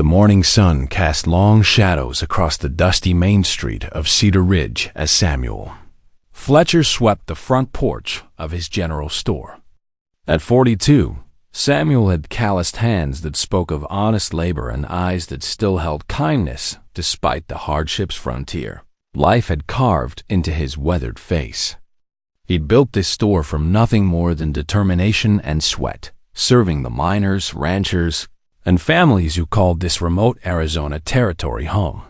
The morning sun cast long shadows across the dusty main street of Cedar Ridge as Samuel Fletcher swept the front porch of his general store. At 42, Samuel had calloused hands that spoke of honest labor and eyes that still held kindness despite the hardships frontier life had carved into his weathered face. He'd built this store from nothing more than determination and sweat, serving the miners, ranchers, and families who called this remote Arizona territory home.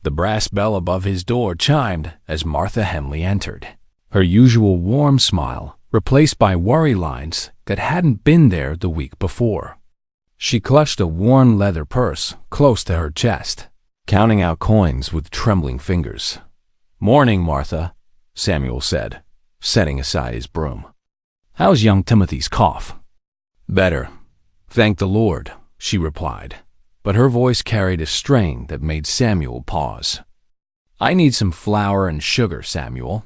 The brass bell above his door chimed as Martha Henley entered, her usual warm smile replaced by worry lines that hadn't been there the week before. She clutched a worn leather purse close to her chest, counting out coins with trembling fingers. "Morning, Martha," Samuel said, setting aside his broom. "How's young Timothy's cough?" "Better, thank the Lord," she replied, but her voice carried a strain that made Samuel pause. "I need some flour and sugar, Samuel."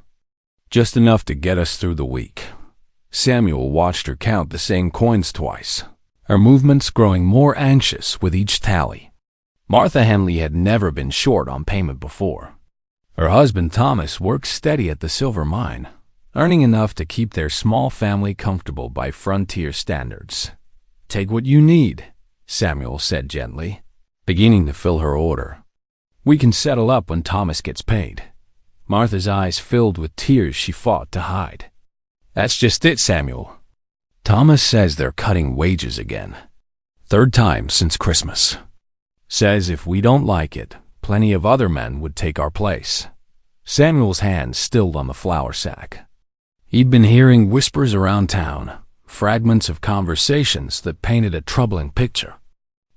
"Just enough to get us through the week." Samuel watched her count the same coins twice, her movements growing more anxious with each tally. Martha Henley had never been short on payment before. Her husband Thomas worked steady at the silver mine, earning enough to keep their small family comfortable by frontier standards. "Take what you need," Samuel said gently, beginning to fill her order. "We can settle up when Thomas gets paid." Martha's eyes filled with tears she fought to hide. "That's just it, Samuel. Thomas says they're cutting wages again. Third time since Christmas. Says if we don't like it, plenty of other men would take our place." Samuel's hand stilled on the flour sack. He'd been hearing whispers around town, fragments of conversations that painted a troubling picture.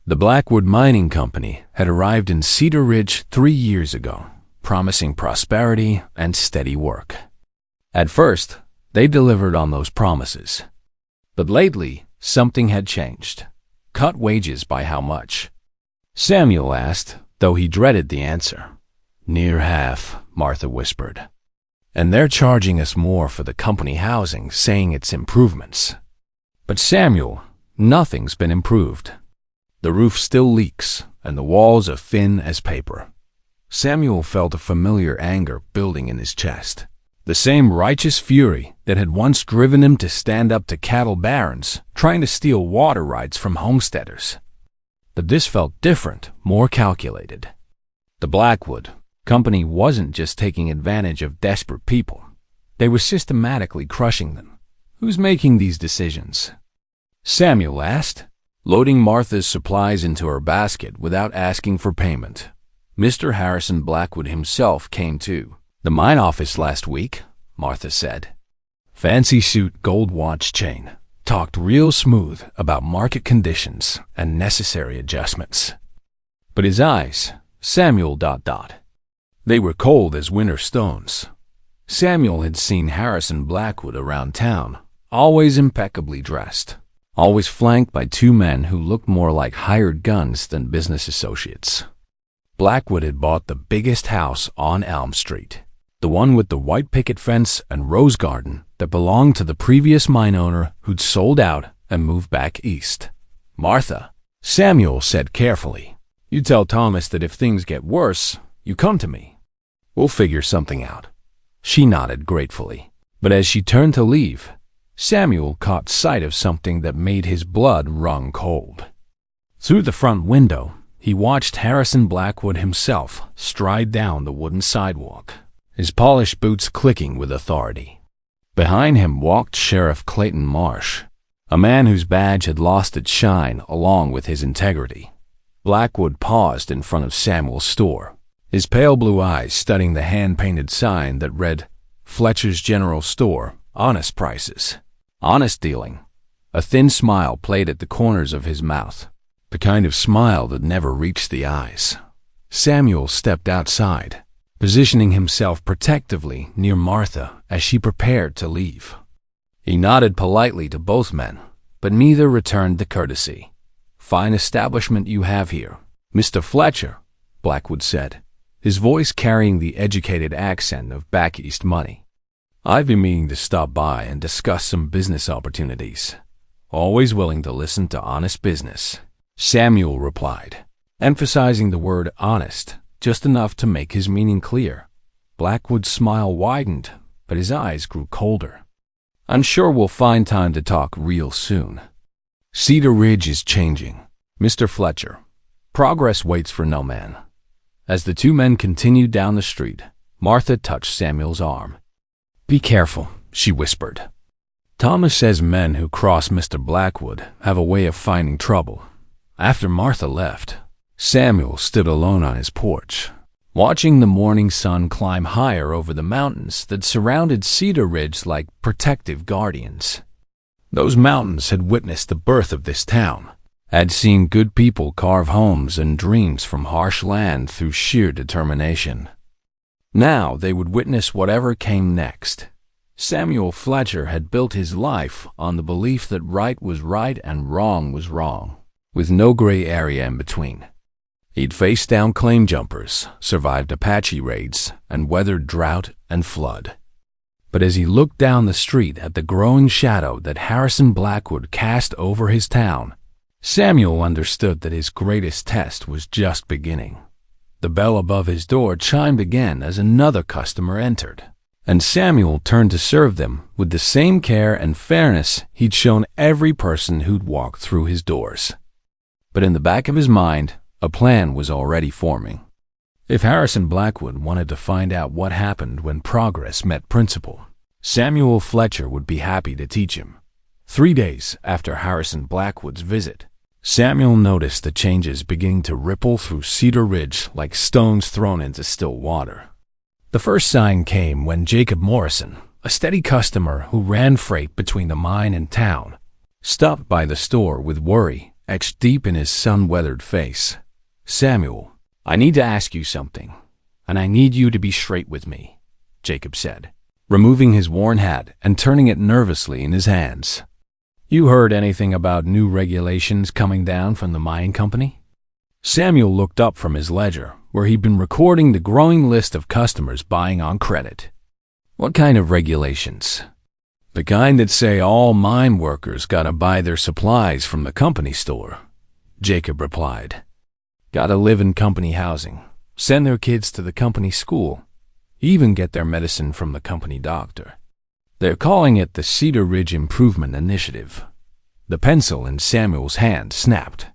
The Blackwood Mining Company had arrived in Cedar Ridge 3 years ago, promising prosperity and steady work. At first, they delivered on those promises. But lately, something had changed. Cut wages by how much? Samuel asked, though he dreaded the answer. "Near half," Martha whispered. "And they're charging us more for the company housing, saying it's improvements." "But Samuel, nothing's been improved. The roof still leaks, and the walls are thin as paper." Samuel felt a familiar anger building in his chest. The same righteous fury that had once driven him to stand up to cattle barons trying to steal water rights from homesteaders. But this felt different, more calculated. The Blackwood Company wasn't just taking advantage of desperate people. They were systematically crushing them. "Who's making these decisions?" Samuel asked, loading Martha's supplies into her basket without asking for payment. "Mr. Harrison Blackwood himself came to the mine office last week," Martha said. "Fancy suit, gold watch chain. Talked real smooth about market conditions and necessary adjustments." But his eyes, Samuel ... They were cold as winter stones. Samuel had seen Harrison Blackwood around town, always impeccably dressed, always flanked by 2 men who looked more like hired guns than business associates. Blackwood had bought the biggest house on Elm Street, the one with the white picket fence and rose garden that belonged to the previous mine owner who'd sold out and moved back east. "Martha," Samuel said carefully, "you tell Thomas that if things get worse, you come to me. We'll figure something out." She nodded gratefully, but as she turned to leave, Samuel caught sight of something that made his blood run cold. Through the front window, he watched Harrison Blackwood himself stride down the wooden sidewalk, his polished boots clicking with authority. Behind him walked Sheriff Clayton Marsh, a man whose badge had lost its shine along with his integrity. Blackwood paused in front of Samuel's store, his pale blue eyes studying the hand-painted sign that read, "Fletcher's General Store, Honest Prices." Honest dealing. A thin smile played at the corners of his mouth, the kind of smile that never reached the eyes. Samuel stepped outside, positioning himself protectively near Martha as she prepared to leave. He nodded politely to both men, but neither returned the courtesy. "Fine establishment you have here, Mr. Fletcher," Blackwood said, his voice carrying the educated accent of back east money. "I've been meaning to stop by and discuss some business opportunities. Always willing to listen to honest business," Samuel replied, emphasizing the word honest, just enough to make his meaning clear. Blackwood's smile widened, but his eyes grew colder. "I'm sure we'll find time to talk real soon." Cedar Ridge is changing, Mr. Fletcher. Progress waits for no man. As the two men continued down the street, Martha touched Samuel's arm. "Be careful," she whispered. "Thomas says men who cross Mr. Blackwood have a way of finding trouble." After Martha left, Samuel stood alone on his porch, watching the morning sun climb higher over the mountains that surrounded Cedar Ridge like protective guardians. Those mountains had witnessed the birth of this town, had seen good people carve homes and dreams from harsh land through sheer determination. Now they would witness whatever came next. Samuel Fletcher had built his life on the belief that right was right and wrong was wrong, with no gray area in between. He'd faced down claim jumpers, survived Apache raids, and weathered drought and flood. But as he looked down the street at the growing shadow that Harrison Blackwood cast over his town, Samuel understood that his greatest test was just beginning. The bell above his door chimed again as another customer entered, and Samuel turned to serve them with the same care and fairness he'd shown every person who'd walked through his doors. But in the back of his mind, a plan was already forming. If Harrison Blackwood wanted to find out what happened when progress met principle, Samuel Fletcher would be happy to teach him. 3 days after Harrison Blackwood's visit, Samuel noticed the changes beginning to ripple through Cedar Ridge like stones thrown into still water. The first sign came when Jacob Morrison, a steady customer who ran freight between the mine and town, stopped by the store with worry etched deep in his sun-weathered face. "Samuel, I need to ask you something, and I need you to be straight with me," Jacob said, removing his worn hat and turning it nervously in his hands. "You heard anything about new regulations coming down from the mine company?" Samuel looked up from his ledger, where he'd been recording the growing list of customers buying on credit. "What kind of regulations?" "The kind that say all mine workers gotta buy their supplies from the company store," Jacob replied. "Gotta live in company housing, send their kids to the company school, even get their medicine from the company doctor. They're calling it the Cedar Ridge Improvement Initiative." The pencil in Samuel's hand snapped.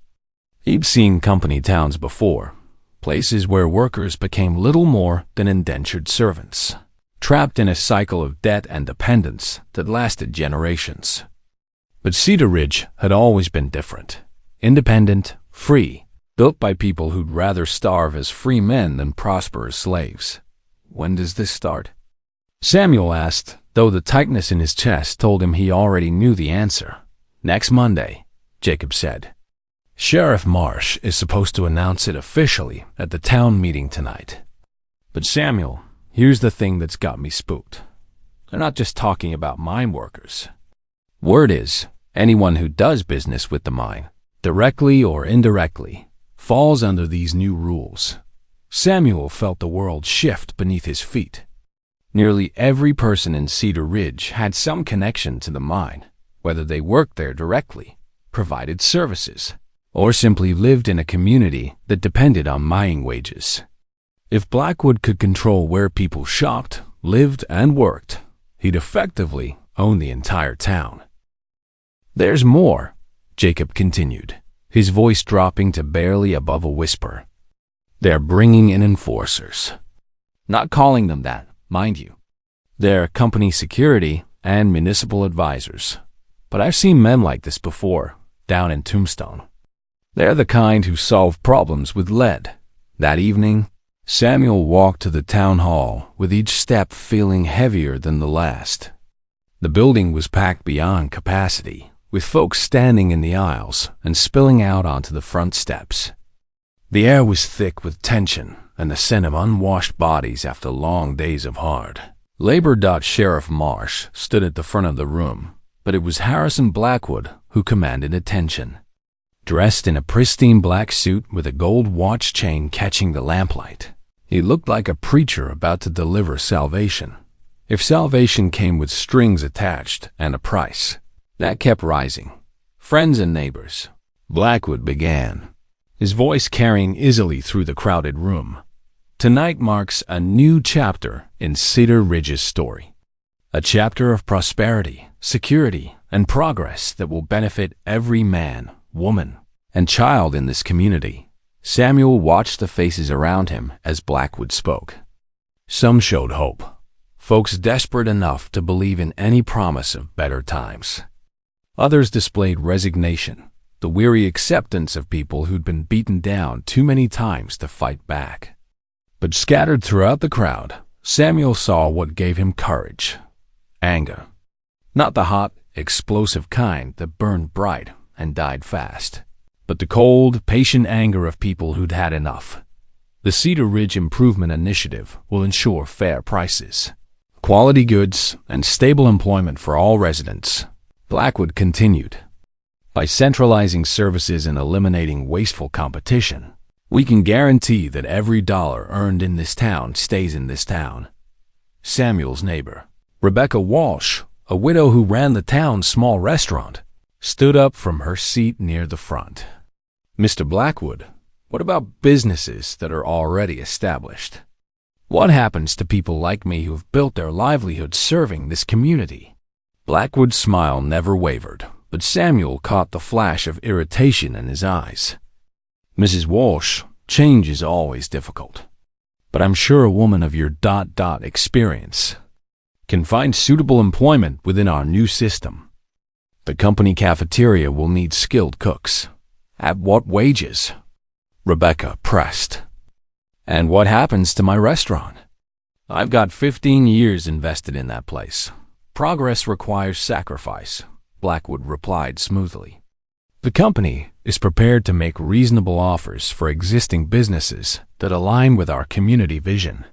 He'd seen company towns before, places where workers became little more than indentured servants, trapped in a cycle of debt and dependence that lasted generations. But Cedar Ridge had always been different. Independent, free, built by people who'd rather starve as free men than prosper as slaves. "When does this start?" Samuel asked, though the tightness in his chest told him he already knew the answer. "Next Monday," Jacob said. "Sheriff Marsh is supposed to announce it officially at the town meeting tonight." "But Samuel, here's the thing that's got me spooked. They're not just talking about mine workers. Word is, anyone who does business with the mine, directly or indirectly, falls under these new rules." Samuel felt the world shift beneath his feet. Nearly every person in Cedar Ridge had some connection to the mine, whether they worked there directly, provided services, or simply lived in a community that depended on mining wages. If Blackwood could control where people shopped, lived, and worked, he'd effectively own the entire town. "There's more," Jacob continued, his voice dropping to barely above a whisper. "They're bringing in enforcers. Not calling them that, mind you. They're company security and municipal advisors. But I've seen men like this before, down in Tombstone. They're the kind who solve problems with lead." That evening, Samuel walked to the town hall with each step feeling heavier than the last. The building was packed beyond capacity, with folks standing in the aisles and spilling out onto the front steps. The air was thick with tension and the scent of unwashed bodies after long days of hard labor. Sheriff Marsh stood at the front of the room, but it was Harrison Blackwood who commanded attention. Dressed in a pristine black suit with a gold watch chain catching the lamplight, he looked like a preacher about to deliver salvation. If salvation came with strings attached and a price, that kept rising. "Friends and neighbors," Blackwood began, his voice carrying easily through the crowded room. Tonight marks a new chapter in Cedar Ridge's story. A chapter of prosperity, security, and progress that will benefit every man, woman, and child in this community. Samuel watched the faces around him as Blackwood spoke. Some showed hope, folks desperate enough to believe in any promise of better times. Others displayed resignation, the weary acceptance of people who'd been beaten down too many times to fight back. But scattered throughout the crowd, Samuel saw what gave him courage. Anger. Not the hot, explosive kind that burned bright and died fast, but the cold, patient anger of people who'd had enough. The Cedar Ridge Improvement Initiative will ensure fair prices, quality goods, and stable employment for all residents. Blackwood continued. By centralizing services and eliminating wasteful competition, we can guarantee that every dollar earned in this town stays in this town. Samuel's neighbor, Rebecca Walsh, a widow who ran the town's small restaurant, stood up from her seat near the front. Mr. Blackwood, what about businesses that are already established? What happens to people like me who have built their livelihood serving this community? Blackwood's smile never wavered, but Samuel caught the flash of irritation in his eyes. Mrs. Walsh, change is always difficult, but I'm sure a woman of your experience can find suitable employment within our new system. The company cafeteria will need skilled cooks. At what wages? Rebecca pressed. And what happens to my restaurant? I've got 15 years invested in that place. Progress requires sacrifice, Blackwood replied smoothly. The company is prepared to make reasonable offers for existing businesses that align with our community vision.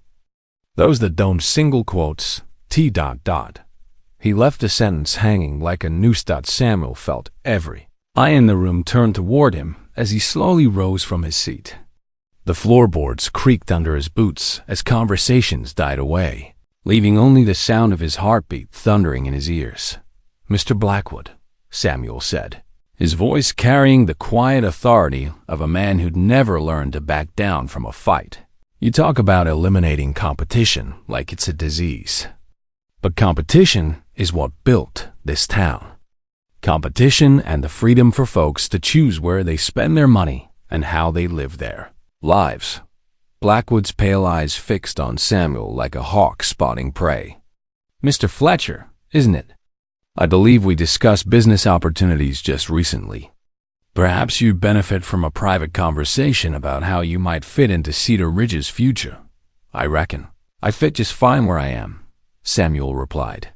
Those that don't single quotes, T. He left a sentence hanging like a noose. Samuel felt every eye in the room turned toward him as he slowly rose from his seat. The floorboards creaked under his boots as conversations died away, leaving only the sound of his heartbeat thundering in his ears. Mr. Blackwood, Samuel said, his voice carrying the quiet authority of a man who'd never learned to back down from a fight. You talk about eliminating competition like it's a disease. But competition is what built this town. Competition and the freedom for folks to choose where they spend their money and how they live their lives. Blackwood's pale eyes fixed on Samuel like a hawk spotting prey. Mr. Fletcher, isn't it? I believe we discussed business opportunities just recently. Perhaps you'd benefit from a private conversation about how you might fit into Cedar Ridge's future. I reckon I fit just fine where I am, Samuel replied.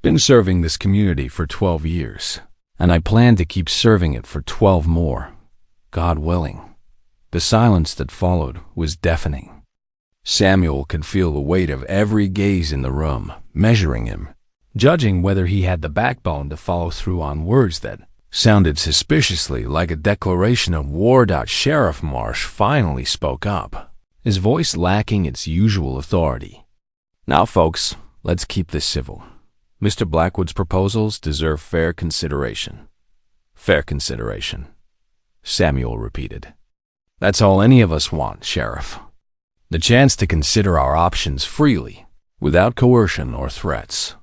Been serving this community for 12 years, and I plan to keep serving it for 12 more, God willing. The silence that followed was deafening. Samuel could feel the weight of every gaze in the room, measuring him, judging whether he had the backbone to follow through on words that sounded suspiciously like a declaration of war. Sheriff Marsh finally spoke up, his voice lacking its usual authority. Now, folks, let's keep this civil. Mr. Blackwood's proposals deserve fair consideration. Fair consideration, Samuel repeated. That's all any of us want, Sheriff. The chance to consider our options freely, without coercion or threats.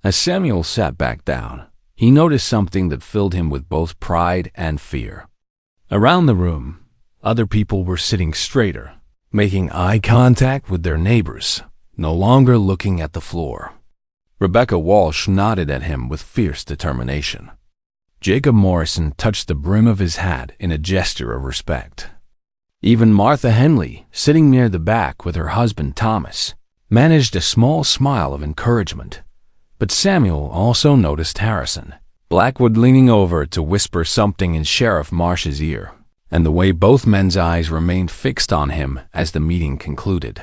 As Samuel sat back down, he noticed something that filled him with both pride and fear. Around the room, other people were sitting straighter, making eye contact with their neighbors, no longer looking at the floor. Rebecca Walsh nodded at him with fierce determination. Jacob Morrison touched the brim of his hat in a gesture of respect. Even Martha Henley, sitting near the back with her husband Thomas, managed a small smile of encouragement. But Samuel also noticed Harrison, Blackwood leaning over to whisper something in Sheriff Marsh's ear, and the way both men's eyes remained fixed on him as the meeting concluded.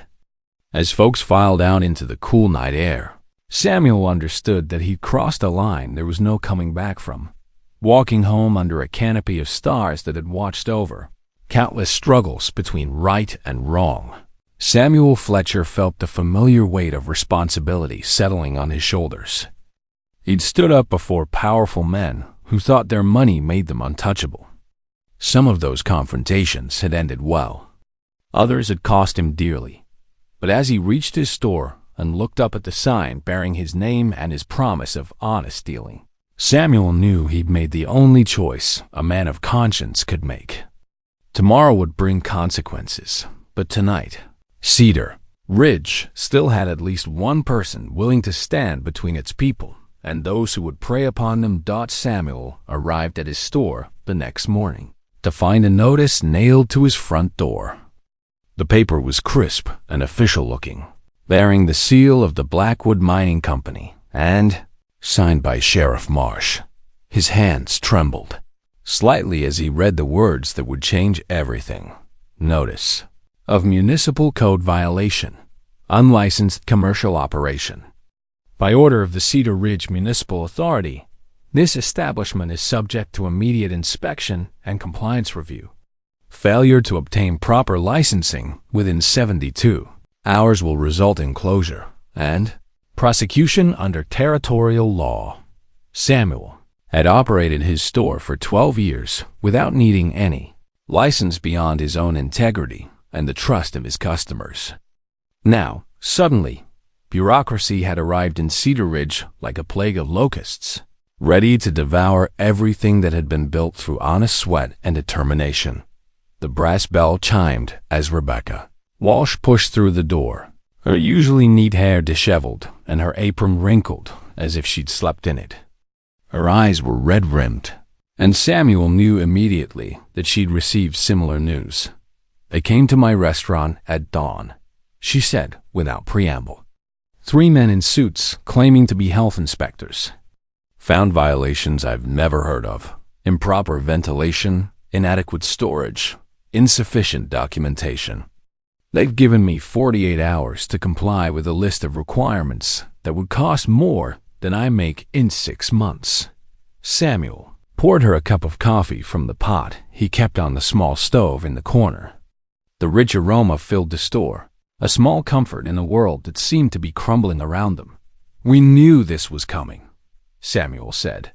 As folks filed out into the cool night air, Samuel understood that he'd crossed a line there was no coming back from, walking home under a canopy of stars that had watched over countless struggles between right and wrong. Samuel Fletcher felt the familiar weight of responsibility settling on his shoulders. He'd stood up before powerful men who thought their money made them untouchable. Some of those confrontations had ended well. Others had cost him dearly. But as he reached his store and looked up at the sign bearing his name and his promise of honest dealing, Samuel knew he'd made the only choice a man of conscience could make. Tomorrow would bring consequences, but tonight, Cedar Ridge still had at least one person willing to stand between its people and those who would prey upon them. Samuel arrived at his store the next morning to find a notice nailed to his front door. The paper was crisp and official-looking, bearing the seal of the Blackwood Mining Company and signed by Sheriff Marsh. His hands trembled slightly as he read the words that would change everything. Notice of municipal code violation, unlicensed commercial operation. By order of the Cedar Ridge Municipal Authority, this establishment is subject to immediate inspection and compliance review. Failure to obtain proper licensing within 72 hours will result in closure and prosecution under territorial law. Samuel had operated his store for 12 years without needing any license beyond his own integrity and the trust of his customers. Now, suddenly, bureaucracy had arrived in Cedar Ridge like a plague of locusts, ready to devour everything that had been built through honest sweat and determination. The brass bell chimed as Rebecca Walsh pushed through the door, her usually neat hair disheveled and her apron wrinkled as if she'd slept in it. Her eyes were red-rimmed, and Samuel knew immediately that she'd received similar news. "They came to my restaurant at dawn," she said without preamble. "3 men in suits claiming to be health inspectors. Found violations I've never heard of. Improper ventilation, inadequate storage, insufficient documentation. They've given me 48 hours to comply with a list of requirements that would cost more than I make in 6 months." Samuel poured her a cup of coffee from the pot he kept on the small stove in the corner. The rich aroma filled the store, a small comfort in a world that seemed to be crumbling around them. "We knew this was coming," Samuel said,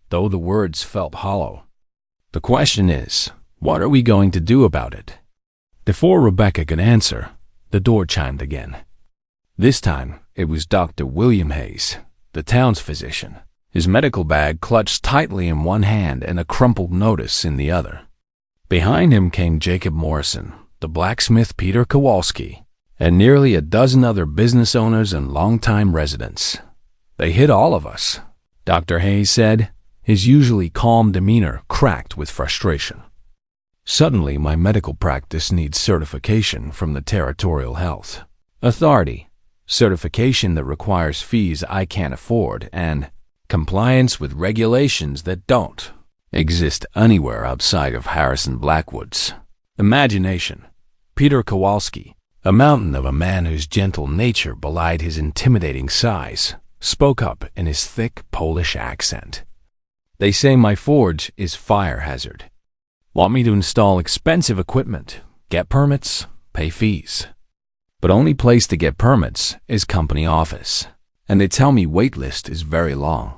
though the words felt hollow. "The question is, what are we going to do about it?" Before Rebecca could answer, the door chimed again. This time, it was Dr. William Hayes, the town's physician, his medical bag clutched tightly in one hand and a crumpled notice in the other. Behind him came Jacob Morrison, the blacksmith Peter Kowalski, and nearly a dozen other business owners and longtime residents. "They hit all of us," Dr. Hayes said, his usually calm demeanor cracked with frustration. "Suddenly, my medical practice needs certification from the Territorial Health Authority, certification that requires fees I can't afford, and compliance with regulations that don't exist anywhere outside of Harrison Blackwood's imagination." Peter Kowalski, a mountain of a man whose gentle nature belied his intimidating size, spoke up in his thick Polish accent. "They say my forge is fire hazard. Want me to install expensive equipment, get permits, pay fees. But only place to get permits is company office, and they tell me wait list is very long."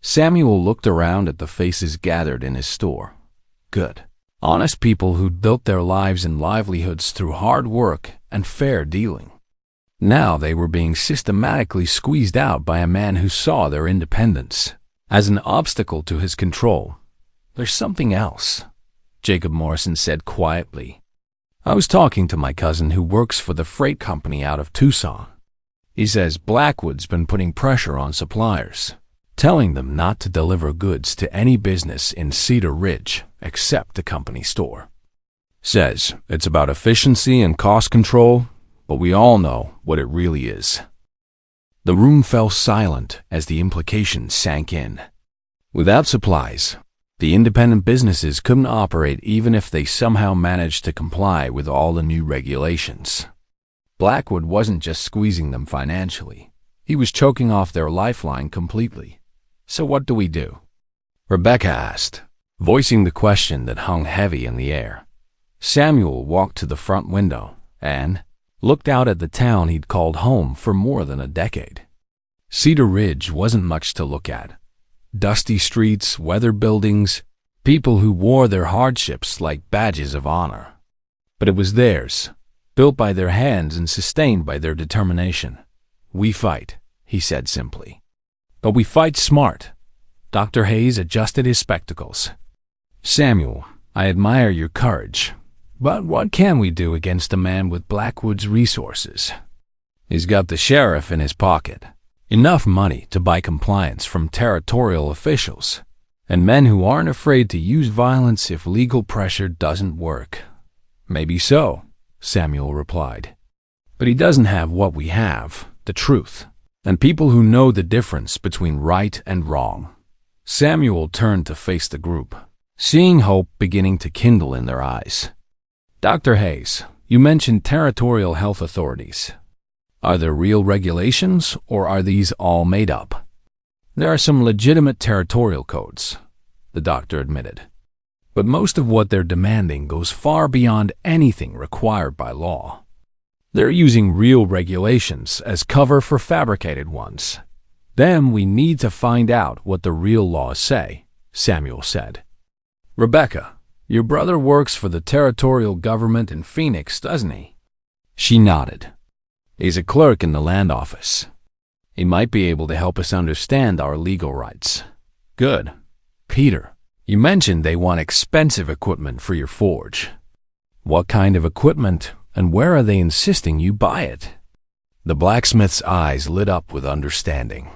Samuel looked around at the faces gathered in his store. Good, honest people who'd built their lives and livelihoods through hard work and fair dealing. Now they were being systematically squeezed out by a man who saw their independence as an obstacle to his control. "There's something else," Jacob Morrison said quietly. "I was talking to my cousin who works for the freight company out of Tucson. He says Blackwood's been putting pressure on suppliers, telling them not to deliver goods to any business in Cedar Ridge except the company store. Says it's about efficiency and cost control, but we all know what it really is." The room fell silent as the implication sank in. Without supplies, the independent businesses couldn't operate even if they somehow managed to comply with all the new regulations. Blackwood wasn't just squeezing them financially. He was choking off their lifeline completely. "So what do we do?" Rebecca asked, voicing the question that hung heavy in the air. Samuel walked to the front window and looked out at the town he'd called home for more than a decade. Cedar Ridge wasn't much to look at. Dusty streets, weathered buildings, people who wore their hardships like badges of honor. But it was theirs, built by their hands and sustained by their determination. We fight, he said simply. But we fight smart. Dr. Hayes adjusted his spectacles. Samuel, I admire your courage, but what can we do against a man with Blackwood's resources? He's got the sheriff in his pocket, enough money to buy compliance from territorial officials, and men who aren't afraid to use violence if legal pressure doesn't work. Maybe so, Samuel replied. But he doesn't have what we have, the truth, and people who know the difference between right and wrong. Samuel turned to face the group, seeing hope beginning to kindle in their eyes. Dr. Hayes, you mentioned territorial health authorities. Are there real regulations, or are these all made up? There are some legitimate territorial codes, the doctor admitted. But most of what they're demanding goes far beyond anything required by law. They're using real regulations as cover for fabricated ones. Then we need to find out what the real laws say, Samuel said. Rebecca, your brother works for the territorial government in Phoenix, doesn't he? She nodded. He's a clerk in the land office. He might be able to help us understand our legal rights. Good. Peter, you mentioned they want expensive equipment for your forge. What kind of equipment, and where are they insisting you buy it? The blacksmith's eyes lit up with understanding.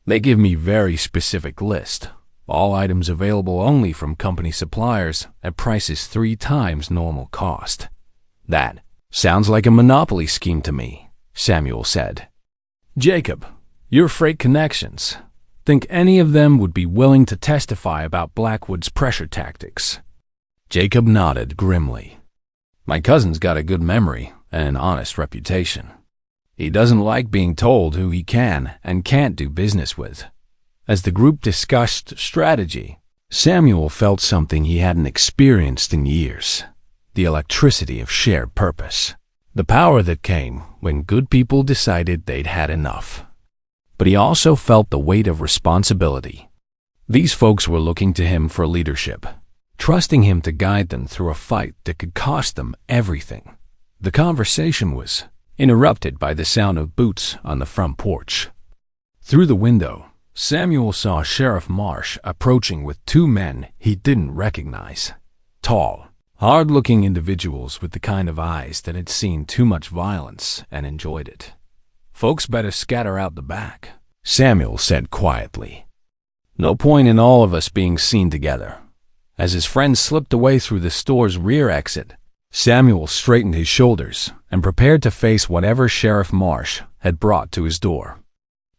They give me very specific list. All items available only from company suppliers at prices 3 times normal cost. That sounds like a monopoly scheme to me, Samuel said. Jacob, your freight connections. Think any of them would be willing to testify about Blackwood's pressure tactics? Jacob nodded grimly. My cousin's got a good memory and an honest reputation. He doesn't like being told who he can and can't do business with. As the group discussed strategy, Samuel felt something he hadn't experienced in years: the electricity of shared purpose, the power that came when good people decided they'd had enough. But he also felt the weight of responsibility. These folks were looking to him for leadership, trusting him to guide them through a fight that could cost them everything. The conversation was interrupted by the sound of boots on the front porch. Through the window, Samuel saw Sheriff Marsh approaching with 2 men he didn't recognize. Tall, hard-looking individuals with the kind of eyes that had seen too much violence and enjoyed it. Folks better scatter out the back, Samuel said quietly. No point in all of us being seen together. As his friend slipped away through the store's rear exit, Samuel straightened his shoulders and prepared to face whatever Sheriff Marsh had brought to his door.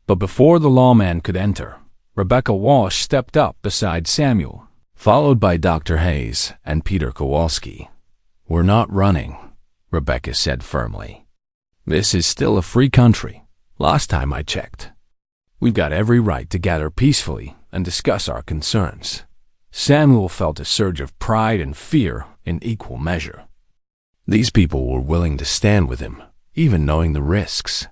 But before the lawman could enter, Rebecca Walsh stepped up beside Samuel, followed by Dr. Hayes and Peter Kowalski. We're not running, Rebecca said firmly. This is still a free country, last time I checked. We've got every right to gather peacefully and discuss our concerns. Samuel felt a surge of pride and fear in equal measure. These people were willing to stand with him, even knowing the risks.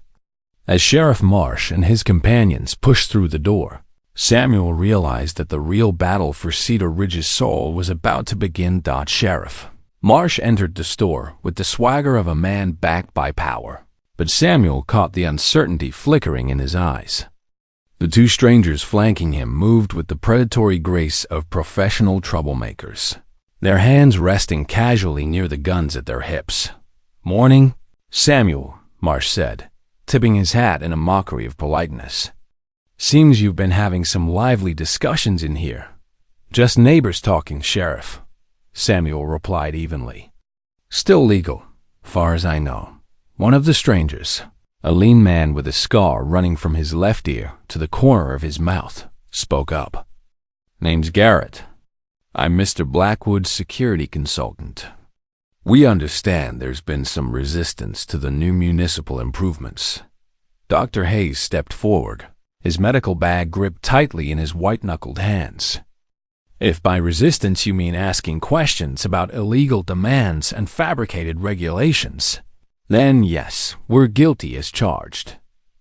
As Sheriff Marsh and his companions pushed through the door, Samuel realized that the real battle for Cedar Ridge's soul was about to begin. Sheriff Marsh entered the store with the swagger of a man backed by power, but Samuel caught the uncertainty flickering in his eyes. The 2 strangers flanking him moved with the predatory grace of professional troublemakers, their hands resting casually near the guns at their hips. Morning, Samuel, Marsh said, tipping his hat in a mockery of politeness. Seems you've been having some lively discussions in here. Just neighbors talking, Sheriff, Samuel replied evenly. Still legal, far as I know. One of the strangers, a lean man with a scar running from his left ear to the corner of his mouth, spoke up. Name's Garrett. I'm Mr. Blackwood's security consultant. We understand there's been some resistance to the new municipal improvements. Dr. Hayes stepped forward, his medical bag gripped tightly in his white-knuckled hands. If by resistance you mean asking questions about illegal demands and fabricated regulations, then yes, we're guilty as charged.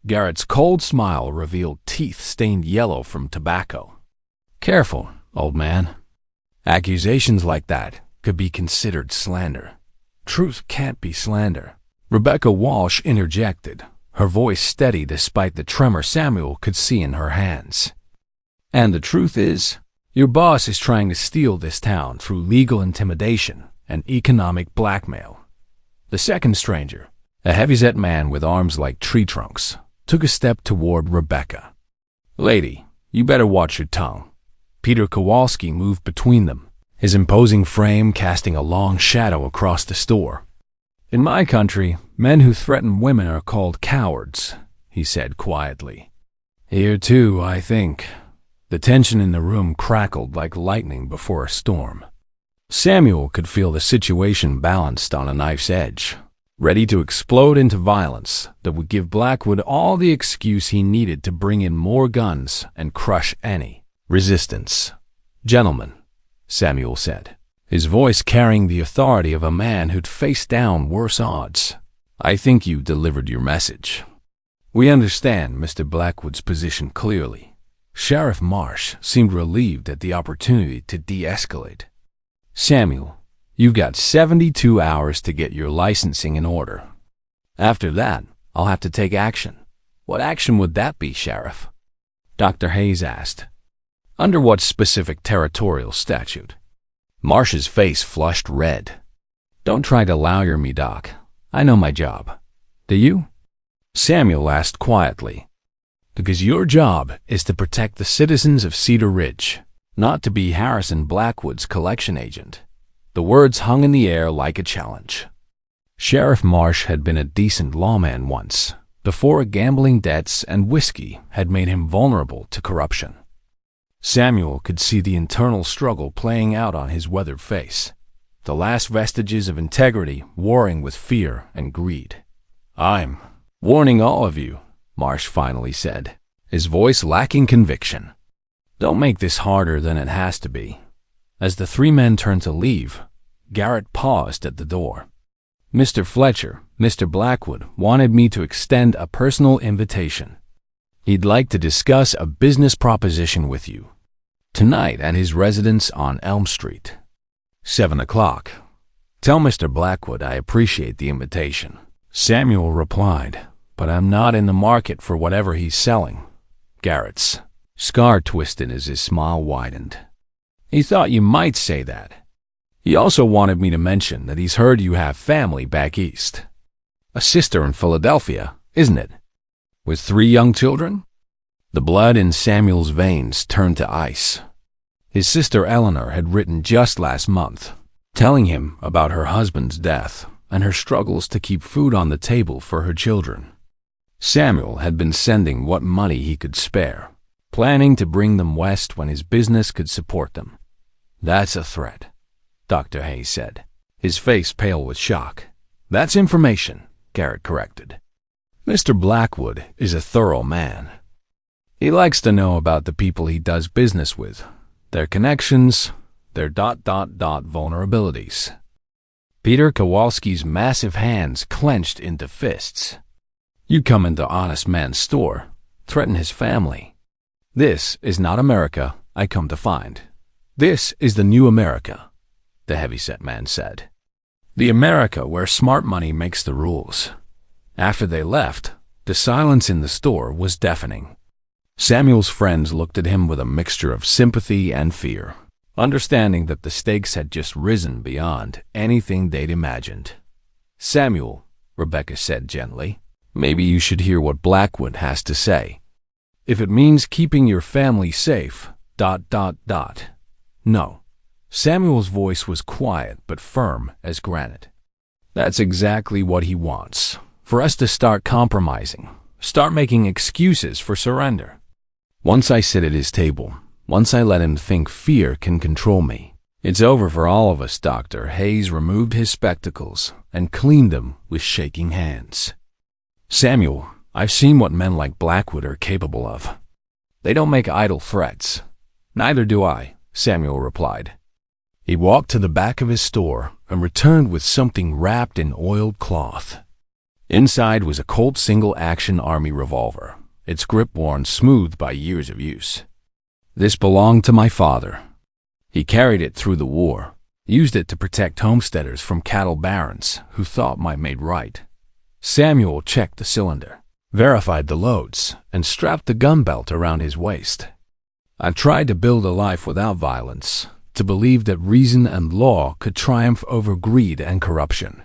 Garrett's cold smile revealed teeth stained yellow from tobacco. Careful, old man. Accusations like that could be considered slander. Truth can't be slander. Rebecca Walsh interjected, her voice steady despite the tremor Samuel could see in her hands. And the truth is, your boss is trying to steal this town through legal intimidation and economic blackmail. The second stranger, a heavyset man with arms like tree trunks, took a step toward Rebecca. Lady, you better watch your tongue. Peter Kowalski moved between them, his imposing frame casting a long shadow across the store. In my country, men who threaten women are called cowards, he said quietly. Here too, I think. The tension in the room crackled like lightning before a storm. Samuel could feel the situation balanced on a knife's edge, ready to explode into violence that would give Blackwood all the excuse he needed to bring in more guns and crush any resistance. Gentlemen, Samuel said, his voice carrying the authority of a man who'd faced down worse odds. I think you delivered your message. We understand Mr. Blackwood's position clearly. Sheriff Marsh seemed relieved at the opportunity to de-escalate. Samuel, you've got 72 hours to get your licensing in order. After that, I'll have to take action. What action would that be, Sheriff? Dr. Hayes asked. Under what specific territorial statute? Marsh's face flushed red. Don't try to lawyer me, Doc. I know my job. Do you? Samuel asked quietly. Because your job is to protect the citizens of Cedar Ridge, not to be Harrison Blackwood's collection agent. The words hung in the air like a challenge. Sheriff Marsh had been a decent lawman once, before gambling debts and whiskey had made him vulnerable to corruption. Samuel could see the internal struggle playing out on his weathered face, the last vestiges of integrity warring with fear and greed. I'm warning all of you, Marsh finally said, his voice lacking conviction. Don't make this harder than it has to be. As the three men turned to leave, Garrett paused at the door. Mr. Fletcher, Mr. Blackwood wanted me to extend a personal invitation. He'd like to discuss a business proposition with you. Tonight at his residence on Elm Street. 7 o'clock. Tell Mr. Blackwood I appreciate the invitation. Samuel replied, but I'm not in the market for whatever he's selling. Garrett's scar twisted as his smile widened. He thought you might say that. He also wanted me to mention that he's heard you have family back east. A sister in Philadelphia, isn't it? With 3 young children? The blood in Samuel's veins turned to ice. His sister Eleanor had written just last month, telling him about her husband's death and her struggles to keep food on the table for her children. Samuel had been sending what money he could spare, planning to bring them west when his business could support them. That's a threat, Dr. Hayes said, his face pale with shock. That's information, Garrett corrected. Mr. Blackwood is a thorough man. He likes to know about the people he does business with, their connections, their ... vulnerabilities. Peter Kowalski's massive hands clenched into fists. You come into honest man's store, threaten his family. This is not America, I come to find. This is the new America, the heavyset man said. The America where smart money makes the rules. After they left, the silence in the store was deafening. Samuel's friends looked at him with a mixture of sympathy and fear, understanding that the stakes had just risen beyond anything they'd imagined. Samuel, Rebecca said gently, maybe you should hear what Blackwood has to say. If it means keeping your family safe, ... No. Samuel's voice was quiet but firm as granite. That's exactly what he wants, for us to start compromising, start making excuses for surrender. Once I sit at his table, once I let him think fear can control me, it's over for all of us. Dr. Hayes removed his spectacles and cleaned them with shaking hands. Samuel, I've seen what men like Blackwood are capable of. They don't make idle threats. Neither do I, Samuel replied. He walked to the back of his store and returned with something wrapped in oiled cloth. Inside was a Colt single-action Army revolver, its grip worn smooth by years of use. This belonged to my father. He carried it through the war, used it to protect homesteaders from cattle barons who thought might made right. Samuel checked the cylinder, verified the loads, and strapped the gun belt around his waist. I tried to build a life without violence, to believe that reason and law could triumph over greed and corruption.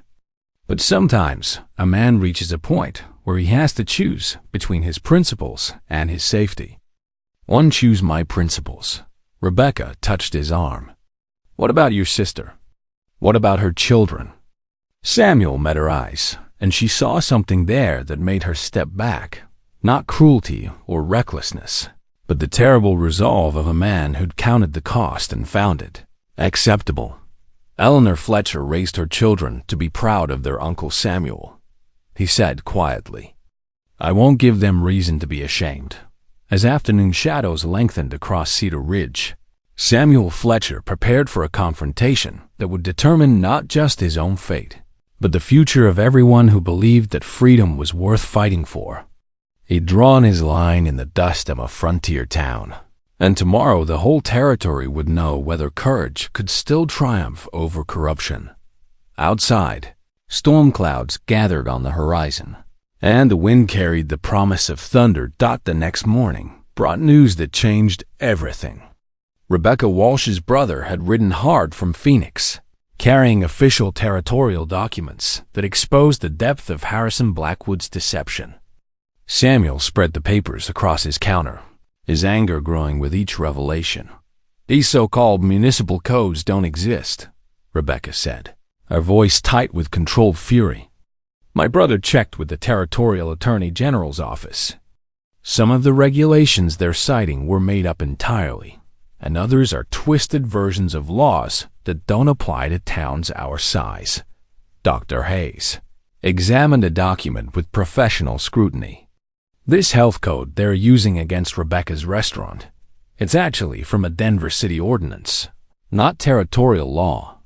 But sometimes a man reaches a point where he has to choose between his principles and his safety. One choose my principles. Rebecca touched his arm. What about your sister? What about her children? Samuel met her eyes, and she saw something there that made her step back. Not cruelty or recklessness, but the terrible resolve of a man who'd counted the cost and found it acceptable. Eleanor Fletcher raised her children to be proud of their Uncle Samuel. He said quietly, I won't give them reason to be ashamed. As afternoon shadows lengthened across Cedar Ridge, Samuel Fletcher prepared for a confrontation that would determine not just his own fate, but the future of everyone who believed that freedom was worth fighting for. He'd drawn his line in the dust of a frontier town, and tomorrow the whole territory would know whether courage could still triumph over corruption. Outside, storm clouds gathered on the horizon, and the wind carried the promise of thunder. The next morning brought news that changed everything. Rebecca Walsh's brother had ridden hard from Phoenix, carrying official territorial documents that exposed the depth of Harrison Blackwood's deception. Samuel spread the papers across his counter, his anger growing with each revelation. These so-called municipal codes don't exist, Rebecca said, her voice tight with controlled fury. My brother checked with the Territorial Attorney General's office. Some of the regulations they're citing were made up entirely, and others are twisted versions of laws that don't apply to towns our size. Dr. Hayes examined a document with professional scrutiny. This health code they're using against Rebecca's restaurant, it's actually from a Denver city ordinance, not territorial law.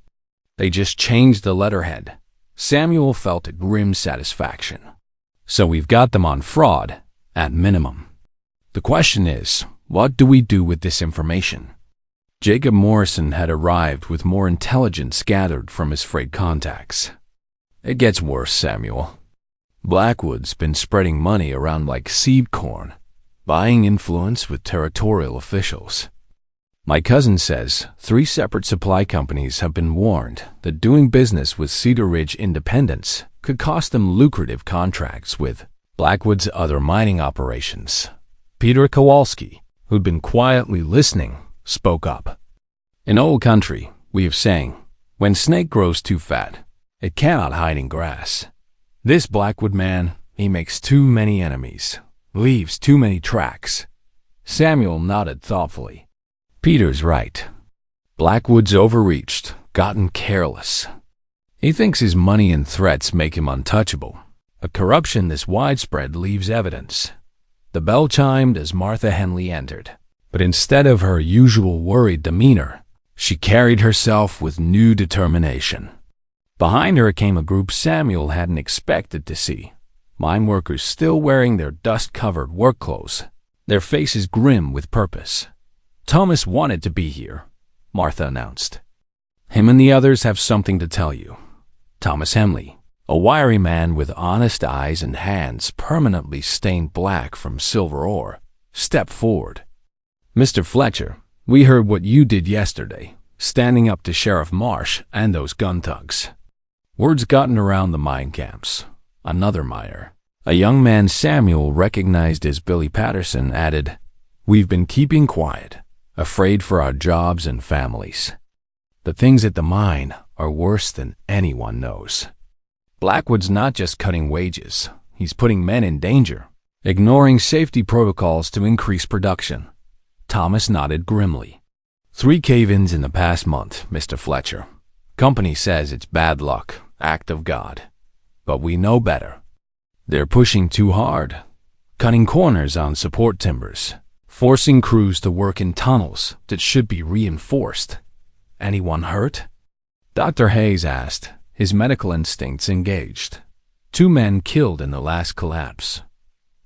They just changed the letterhead. Samuel felt a grim satisfaction. So we've got them on fraud, at minimum. The question is, what do we do with this information? Jacob Morrison had arrived with more intelligence gathered from his freight contacts. It gets worse, Samuel. Blackwood's been spreading money around like seed corn, buying influence with territorial officials. My cousin says 3 separate supply companies have been warned that doing business with Cedar Ridge Independents could cost them lucrative contracts with Blackwood's other mining operations. Peter Kowalski, who'd been quietly listening, spoke up. In old country, we have saying, when snake grows too fat, it cannot hide in grass. This Blackwood man, he makes too many enemies, leaves too many tracks. Samuel nodded thoughtfully. Peter's right. Blackwood's overreached, gotten careless. He thinks his money and threats make him untouchable. A corruption this widespread leaves evidence. The bell chimed as Martha Henley entered, but instead of her usual worried demeanor, she carried herself with new determination. Behind her came a group Samuel hadn't expected to see. Mine workers still wearing their dust-covered work clothes, their faces grim with purpose. Thomas wanted to be here, Martha announced. Him and the others have something to tell you. Thomas Henley, a wiry man with honest eyes and hands permanently stained black from silver ore, stepped forward. Mr. Fletcher, we heard what you did yesterday, standing up to Sheriff Marsh and those gun thugs. Word's gotten around the mine camps. Another miner, a young man Samuel recognized as Billy Patterson, added, We've been keeping quiet, afraid for our jobs and families. The things at the mine are worse than anyone knows. Blackwood's not just cutting wages, he's putting men in danger, ignoring safety protocols to increase production. Thomas nodded grimly. 3 cave-ins in the past month, Mr. Fletcher. Company says it's bad luck, act of God. But we know better. They're pushing too hard, cutting corners on support timbers, forcing crews to work in tunnels that should be reinforced. Anyone hurt? Dr. Hayes asked, his medical instincts engaged. 2 men killed in the last collapse,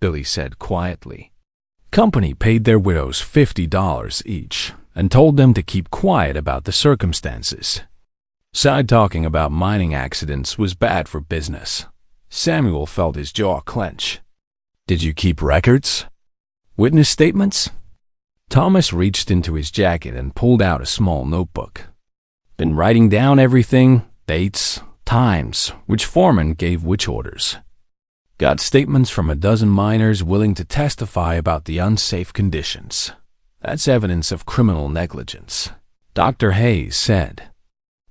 Billy said quietly. Company paid their widows $50 each and told them to keep quiet about the circumstances. Side-talking about mining accidents was bad for business. Samuel felt his jaw clench. Did you keep records? Witness statements? Thomas reached into his jacket and pulled out a small notebook. Been writing down everything, dates, times, which foreman gave which orders. Got statements from a dozen miners willing to testify about the unsafe conditions. That's evidence of criminal negligence, Dr. Hayes said.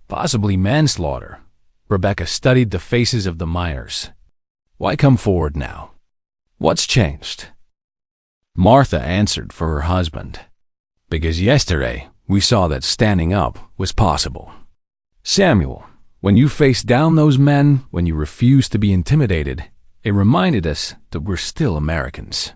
Possibly manslaughter. Rebecca studied the faces of the miners. Why come forward now? What's changed? Martha answered for her husband. Because yesterday we saw that standing up was possible. Samuel, when you faced down those men, when you refused to be intimidated, it reminded us that we're still Americans.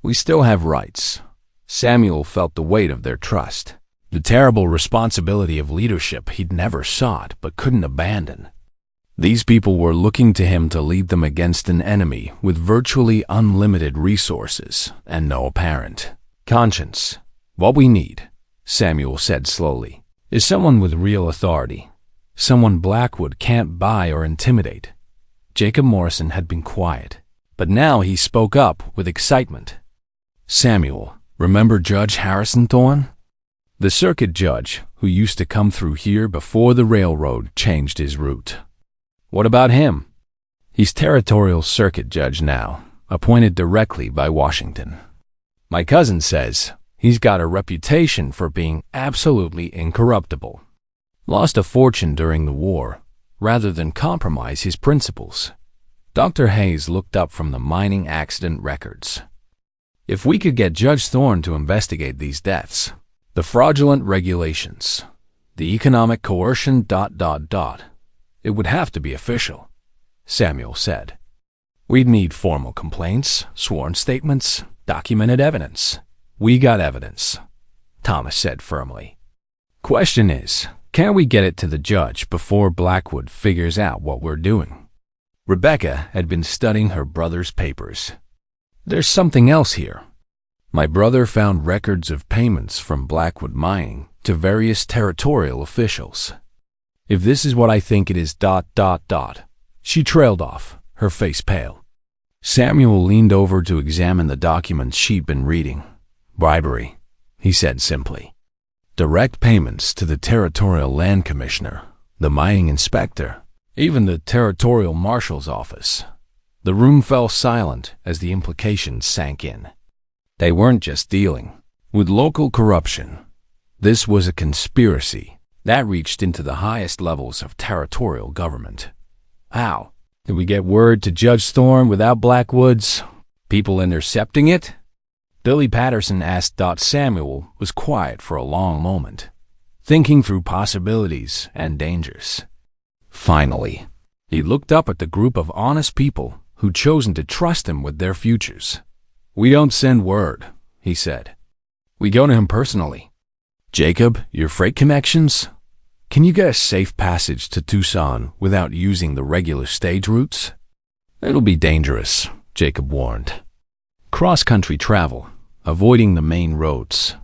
We still have rights. Samuel felt the weight of their trust, the terrible responsibility of leadership he'd never sought but couldn't abandon. These people were looking to him to lead them against an enemy with virtually unlimited resources and no apparent conscience. What we need, Samuel said slowly, is someone with real authority, someone Blackwood can't buy or intimidate. Jacob Morrison had been quiet, but now he spoke up with excitement. Samuel, remember Judge Harrison Thorne? The circuit judge who used to come through here before the railroad changed his route. What about him? He's territorial circuit judge now, appointed directly by Washington. My cousin says he's got a reputation for being absolutely incorruptible. Lost a fortune during the war, rather than compromise his principles. Dr. Hayes looked up from the mining accident records. If we could get Judge Thorne to investigate these deaths, the fraudulent regulations, the economic coercion, it would have to be official, Samuel said. We'd need formal complaints, sworn statements, documented evidence. We got evidence, Thomas said firmly. Question is, can we get it to the judge before Blackwood figures out what we're doing? Rebecca had been studying her brother's papers. There's something else here. My brother found records of payments from Blackwood Mining to various territorial officials. If this is what I think it is, she trailed off, her face pale. Samuel leaned over to examine the documents she'd been reading. Bribery, he said simply. Direct payments to the Territorial Land Commissioner, the mining inspector, even the Territorial Marshal's office. The room fell silent as the implications sank in. They weren't just dealing with local corruption. This was a conspiracy that reached into the highest levels of territorial government. How? Did we get word to Judge Thorne without Blackwood's people intercepting it? Billy Patterson asked. Samuel was quiet for a long moment, thinking through possibilities and dangers. Finally, he looked up at the group of honest people who'd chosen to trust him with their futures. We don't send word, he said. We go to him personally. Jacob, your freight connections? Can you get a safe passage to Tucson without using the regular stage routes? It'll be dangerous, Jacob warned. Cross-country travel, avoiding the main roads.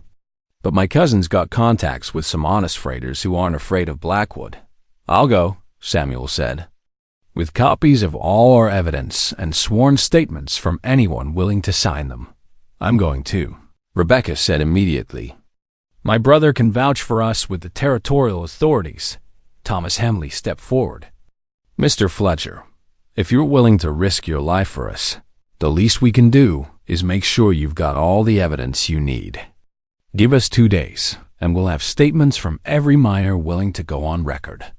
But my cousin's got contacts with some honest freighters who aren't afraid of Blackwood. I'll go, Samuel said, with copies of all our evidence and sworn statements from anyone willing to sign them. I'm going too, Rebecca said immediately. My brother can vouch for us with the territorial authorities. Thomas Hemley stepped forward. Mr. Fletcher, if you're willing to risk your life for us, the least we can do is make sure you've got all the evidence you need. Give us 2 days, and we'll have statements from every miner willing to go on record.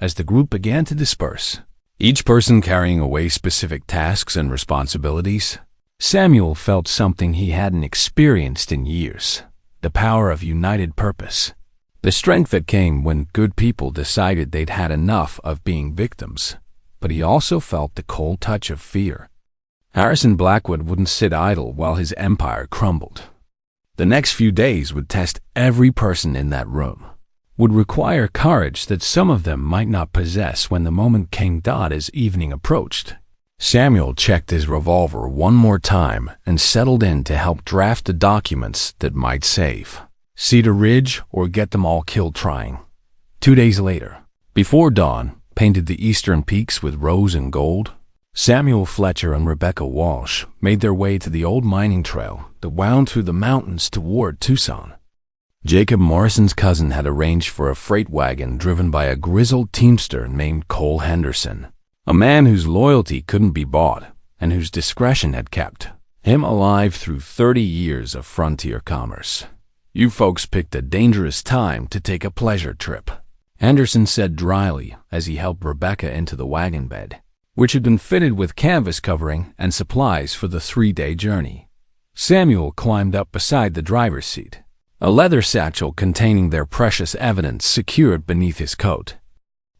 As the group began to disperse, each person carrying away specific tasks and responsibilities, Samuel felt something he hadn't experienced in years. The power of united purpose. The strength that came when good people decided they'd had enough of being victims. But he also felt the cold touch of fear. Harrison Blackwood wouldn't sit idle while his empire crumbled. The next few days would test every person in that room, would require courage that some of them might not possess when the moment came. As evening approached, Samuel checked his revolver one more time and settled in to help draft the documents that might save Cedar Ridge or get them all killed trying. 2 days later, before dawn painted the eastern peaks with rose and gold, Samuel Fletcher and Rebecca Walsh made their way to the old mining trail that wound through the mountains toward Tucson. Jacob Morrison's cousin had arranged for a freight wagon driven by a grizzled teamster named Cole Henderson, a man whose loyalty couldn't be bought and whose discretion had kept him alive through 30 years of frontier commerce. "You folks picked a dangerous time to take a pleasure trip," Henderson said dryly as he helped Rebecca into the wagon bed, which had been fitted with canvas covering and supplies for the 3-day journey. Samuel climbed up beside the driver's seat, a leather satchel containing their precious evidence secured beneath his coat.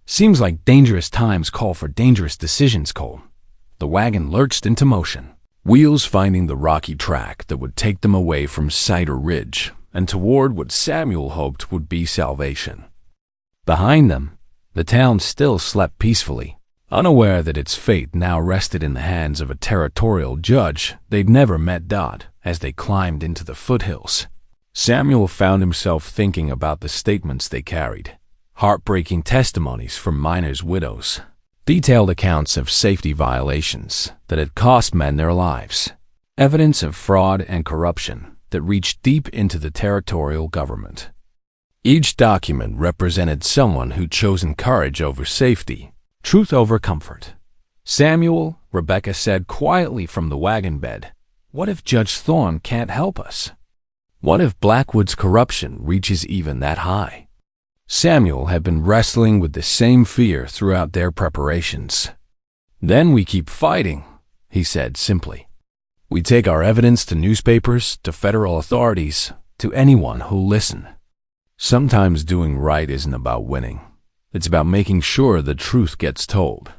"Seems like dangerous times call for dangerous decisions, Cole." The wagon lurched into motion, wheels finding the rocky track that would take them away from Cedar Ridge and toward what Samuel hoped would be salvation. Behind them, the town still slept peacefully, unaware that its fate now rested in the hands of a territorial judge they'd never met. As they climbed into the foothills, Samuel found himself thinking about the statements they carried. Heartbreaking testimonies from miners' widows, detailed accounts of safety violations that had cost men their lives, evidence of fraud and corruption that reached deep into the territorial government. Each document represented someone who'd chosen courage over safety, truth over comfort. "Samuel," Rebecca said quietly from the wagon bed, "what if Judge Thorne can't help us? What if Blackwood's corruption reaches even that high?" Samuel had been wrestling with the same fear throughout their preparations. "Then we keep fighting," he said simply. "We take our evidence to newspapers, to federal authorities, to anyone who'll listen. Sometimes doing right isn't about winning. It's about making sure the truth gets told."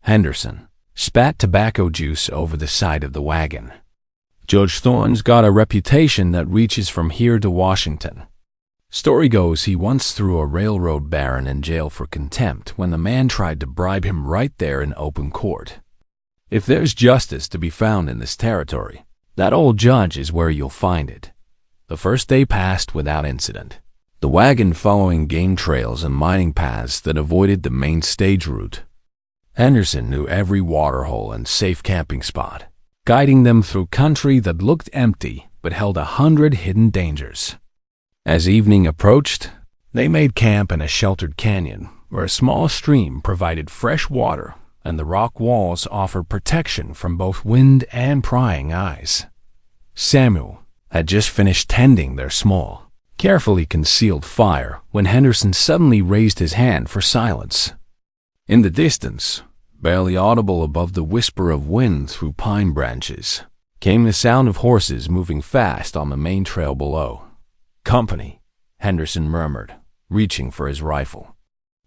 Henderson spat tobacco juice over the side of the wagon. "Judge Thorne's got a reputation that reaches from here to Washington. Story goes he once threw a railroad baron in jail for contempt when the man tried to bribe him right there in open court. If there's justice to be found in this territory, that old judge is where you'll find it." The first day passed without incident, the wagon following game trails and mining paths that avoided the main stage route. Henderson knew every waterhole and safe camping spot, guiding them through country that looked empty but held 100 hidden dangers. As evening approached, they made camp in a sheltered canyon where a small stream provided fresh water and the rock walls offered protection from both wind and prying eyes. Samuel had just finished tending their small, carefully concealed fire when Henderson suddenly raised his hand for silence. In the distance, barely audible above the whisper of wind through pine branches, came the sound of horses moving fast on the main trail below. "Company," Henderson murmured, reaching for his rifle.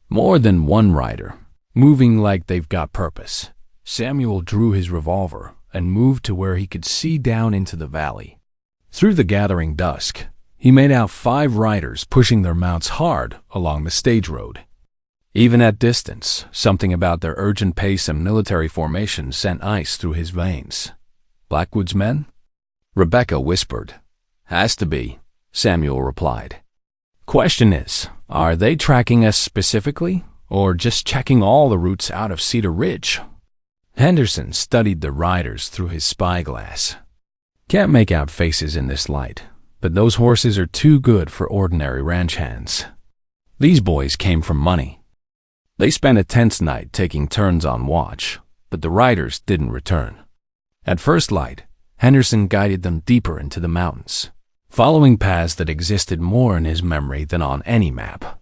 "More than one rider, moving like they've got purpose." Samuel drew his revolver and moved to where he could see down into the valley. Through the gathering dusk, he made out 5 riders pushing their mounts hard along the stage road. Even at distance, something about their urgent pace and military formation sent ice through his veins. "Blackwood's men?" Rebecca whispered. "Has to be," Samuel replied. "Question is, are they tracking us specifically, or just checking all the routes out of Cedar Ridge?" Henderson studied the riders through his spyglass. "Can't make out faces in this light, but those horses are too good for ordinary ranch hands. These boys came from money." They spent a tense night taking turns on watch, but the riders didn't return. At first light, Henderson guided them deeper into the mountains, following paths that existed more in his memory than on any map.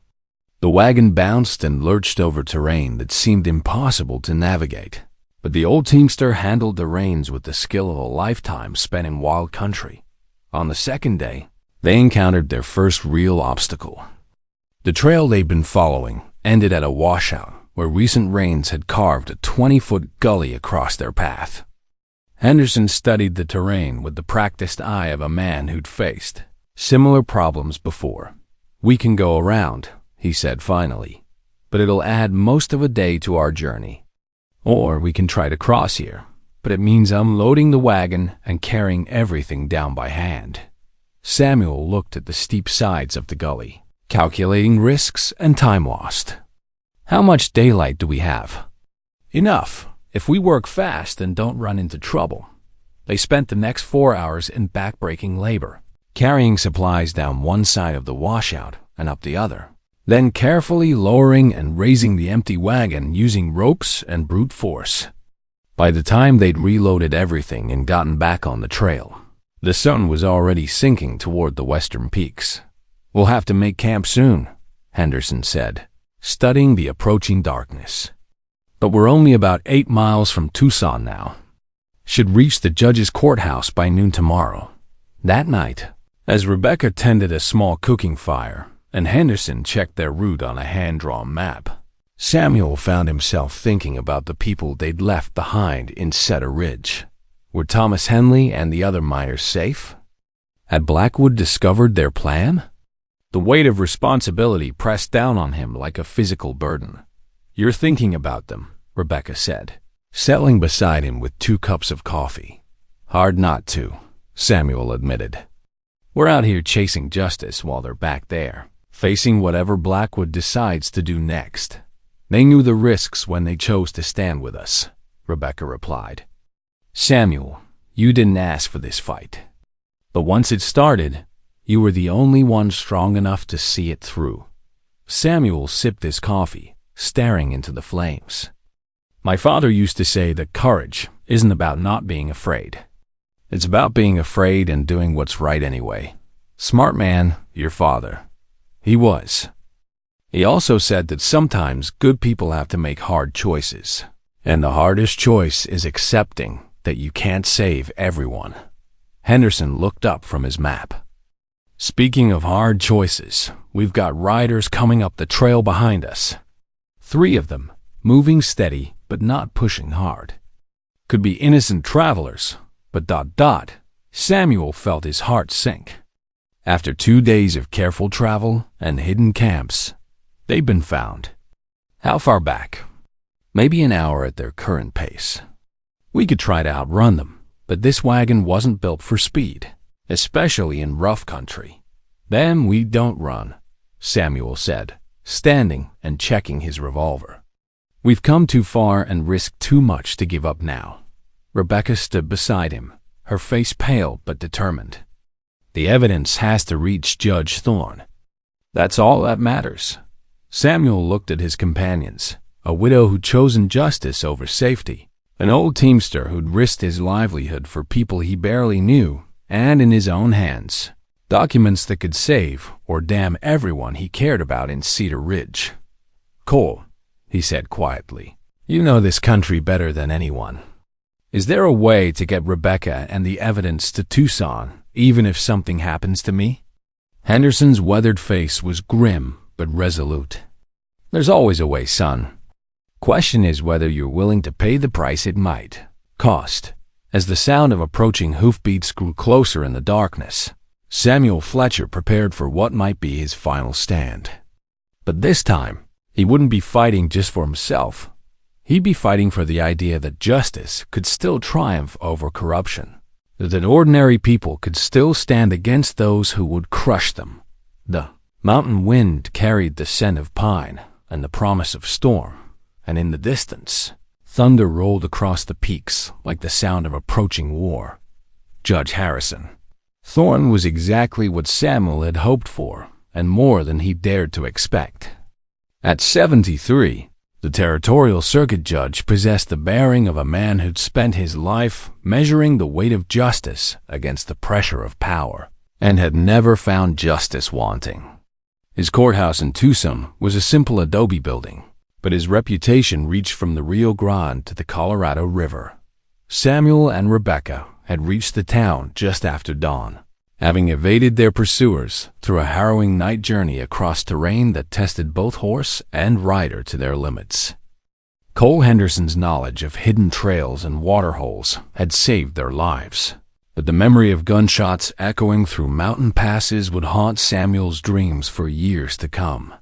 The wagon bounced and lurched over terrain that seemed impossible to navigate, but the old teamster handled the reins with the skill of a lifetime spent in wild country. On the second day, they encountered their first real obstacle. The trail they'd been following ended at a washout where recent rains had carved a 20-foot gully across their path. Henderson studied the terrain with the practiced eye of a man who'd faced similar problems before. "We can go around," he said finally, "but it'll add most of a day to our journey." Or we can try to cross here, but it means unloading the wagon and carrying everything down by hand. Samuel looked at the steep sides of the gully, calculating risks and time lost. How much daylight do we have? Enough, if we work fast and don't run into trouble. They spent the next 4 hours in backbreaking labor, carrying supplies down one side of the washout and up the other, then carefully lowering and raising the empty wagon using ropes and brute force. By the time they'd reloaded everything and gotten back on the trail, the sun was already sinking toward the western peaks. "We'll have to make camp soon," Henderson said, studying the approaching darkness. "But we're only about 8 miles from Tucson now. Should reach the judge's courthouse by noon tomorrow." That night, as Rebecca tended a small cooking fire and Henderson checked their route on a hand-drawn map, Samuel found himself thinking about the people they'd left behind in Cedar Ridge. Were Thomas Henley and the other miners safe? Had Blackwood discovered their plan? The weight of responsibility pressed down on him like a physical burden. "You're thinking about them," Rebecca said, settling beside him with 2 cups of coffee. "Hard not to," Samuel admitted. "We're out here chasing justice while they're back there, facing whatever Blackwood decides to do next. They knew the risks when they chose to stand with us," Rebecca replied. "Samuel, you didn't ask for this fight. But once it started, you were the only one strong enough to see it through." Samuel sipped his coffee, staring into the flames. "My father used to say that courage isn't about not being afraid. It's about being afraid and doing what's right anyway. Smart man, your father. He was. He also said that sometimes good people have to make hard choices, and the hardest choice is accepting that you can't save everyone." Henderson looked up from his map. "Speaking of hard choices, we've got riders coming up the trail behind us. 3 of them, moving steady but not pushing hard. Could be innocent travelers, but ... Samuel felt his heart sink. After 2 days of careful travel and hidden camps, they'd been found. How far back? Maybe an hour at their current pace. We could try to outrun them, but this wagon wasn't built for speed, especially in rough country. "Then we don't run," Samuel said, standing and checking his revolver. "We've come too far and risked too much to give up now." Rebecca stood beside him, her face pale but determined. "The evidence has to reach Judge Thorne. That's all that matters." Samuel looked at his companions, a widow who'd chosen justice over safety, an old teamster who'd risked his livelihood for people he barely knew, and in his own hands, documents that could save or damn everyone he cared about in Cedar Ridge. "Cole," he said quietly, "you know this country better than anyone. Is there a way to get Rebecca and the evidence to Tucson, even if something happens to me?" Henderson's weathered face was grim but resolute. "There's always a way, son. Question is whether you're willing to pay the price it might cost." As the sound of approaching hoofbeats grew closer in the darkness, Samuel Fletcher prepared for what might be his final stand. But this time, he wouldn't be fighting just for himself. He'd be fighting for the idea that justice could still triumph over corruption, that ordinary people could still stand against those who would crush them. The mountain wind carried the scent of pine and the promise of storm, and in the distance, thunder rolled across the peaks like the sound of approaching war. Judge Harrison. Thorne was exactly what Samuel had hoped for, and more than he dared to expect. At 73, the territorial circuit judge possessed the bearing of a man who'd spent his life measuring the weight of justice against the pressure of power, and had never found justice wanting. His courthouse in Tucson was a simple adobe building, but his reputation reached from the Rio Grande to the Colorado River. Samuel and Rebecca had reached the town just after dawn, having evaded their pursuers through a harrowing night journey across terrain that tested both horse and rider to their limits. Cole Henderson's knowledge of hidden trails and waterholes had saved their lives, but the memory of gunshots echoing through mountain passes would haunt Samuel's dreams for years to come.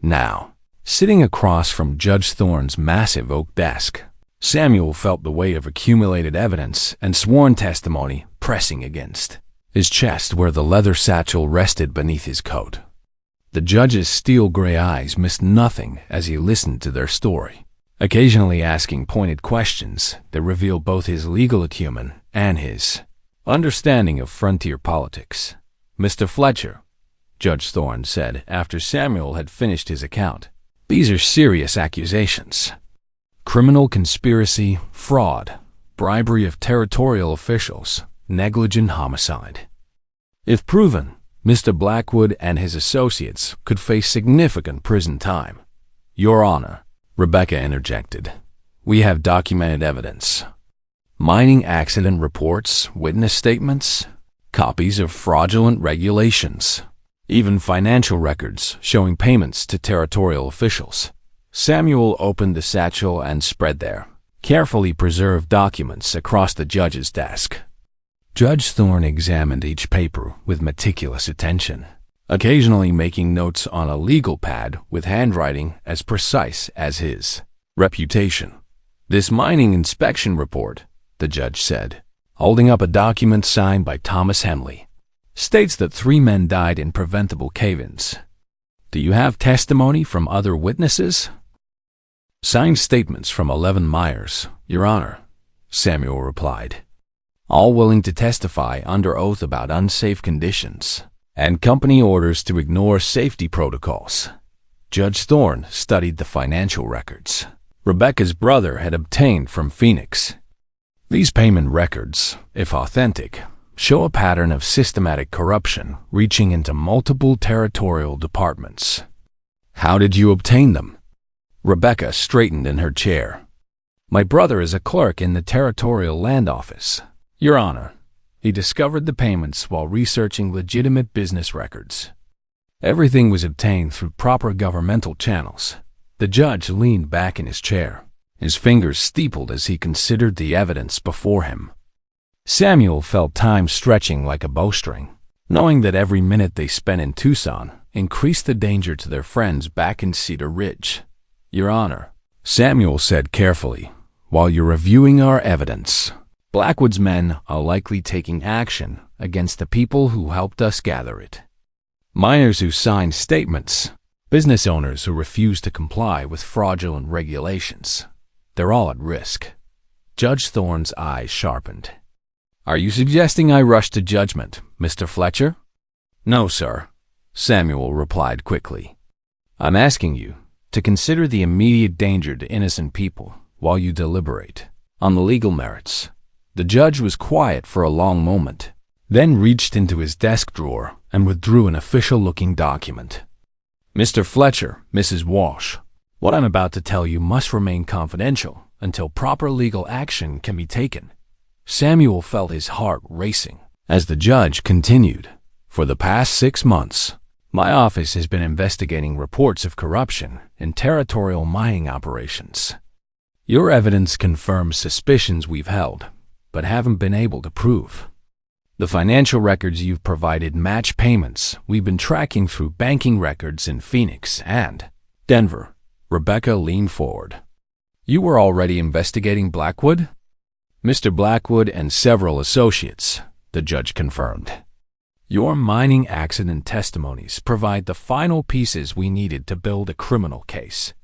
Now, sitting across from Judge Thorne's massive oak desk, Samuel felt the weight of accumulated evidence and sworn testimony pressing against his chest where the leather satchel rested beneath his coat. The judge's steel-gray eyes missed nothing as he listened to their story, occasionally asking pointed questions that revealed both his legal acumen and his understanding of frontier politics. "Mr. Fletcher," Judge Thorne said after Samuel had finished his account, "these are serious accusations. Criminal conspiracy, fraud, bribery of territorial officials, negligent homicide. If proven, Mr. Blackwood and his associates could face significant prison time." "Your Honor," Rebecca interjected, "we have documented evidence. Mining accident reports, witness statements, copies of fraudulent regulations, even financial records showing payments to territorial officials." Samuel opened the satchel and spread their carefully preserved documents across the judge's desk. Judge Thorne examined each paper with meticulous attention, occasionally making notes on a legal pad with handwriting as precise as his reputation. "This mining inspection report," the judge said, holding up a document signed by Thomas Henley, "states that 3 men died in preventable cave-ins. Do you have testimony from other witnesses?" "Signed statements from 11 Myers, Your Honor," Samuel replied, "all willing to testify under oath about unsafe conditions and company orders to ignore safety protocols." Judge Thorne studied the financial records Rebecca's brother had obtained from Phoenix. These payment records, if authentic, show a pattern of systematic corruption reaching into multiple territorial departments. "How did you obtain them?" Rebecca straightened in her chair. "My brother is a clerk in the Territorial Land Office, Your Honor. He discovered the payments while researching legitimate business records. Everything was obtained through proper governmental channels." The judge leaned back in his chair, his fingers steepled as he considered the evidence before him. Samuel felt time stretching like a bowstring, knowing that every minute they spent in Tucson increased the danger to their friends back in Cedar Ridge. "Your Honor," Samuel said carefully, "while you're reviewing our evidence, Blackwood's men are likely taking action against the people who helped us gather it. Miners who signed statements, business owners who refuse to comply with fraudulent regulations. They're all at risk." Judge Thorne's eyes sharpened. "Are you suggesting I rush to judgment, Mr. Fletcher?" "No, sir," Samuel replied quickly. "I'm asking you to consider the immediate danger to innocent people while you deliberate on the legal merits." The judge was quiet for a long moment, then reached into his desk drawer and withdrew an official-looking document. "Mr. Fletcher, Mrs. Walsh, what I'm about to tell you must remain confidential until proper legal action can be taken." Samuel felt his heart racing as the judge continued. "For the past 6 months, my office has been investigating reports of corruption in territorial mining operations. Your evidence confirms suspicions we've held, but haven't been able to prove. The financial records you've provided match payments we've been tracking through banking records in Phoenix and Denver." Rebecca leaned forward. "You were already investigating Blackwood?" "Mr. Blackwood and several associates," the judge confirmed. "Your mining accident testimonies provide the final pieces we needed to build a criminal case."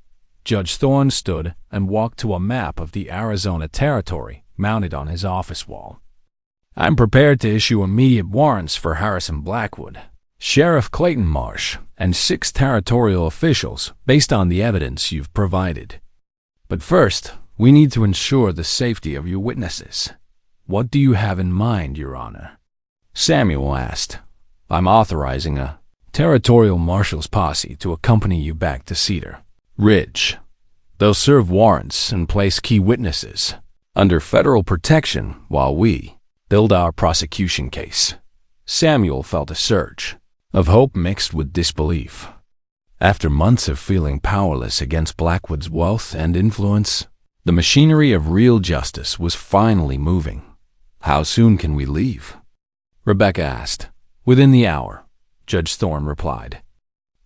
Judge Thorne stood and walked to a map of the Arizona Territory mounted on his office wall. "I'm prepared to issue immediate warrants for Harrison Blackwood, Sheriff Clayton Marsh, and 6 territorial officials based on the evidence you've provided. But first, we need to ensure the safety of your witnesses." "What do you have in mind, Your Honor?" Samuel asked. "I'm authorizing a territorial marshal's posse to accompany you back to Cedar Ridge. They'll serve warrants and place key witnesses under federal protection while we build our prosecution case." Samuel felt a surge of hope mixed with disbelief. After months of feeling powerless against Blackwood's wealth and influence, the machinery of real justice was finally moving. "How soon can we leave?" Rebecca asked. "Within the hour," Judge Thorne replied.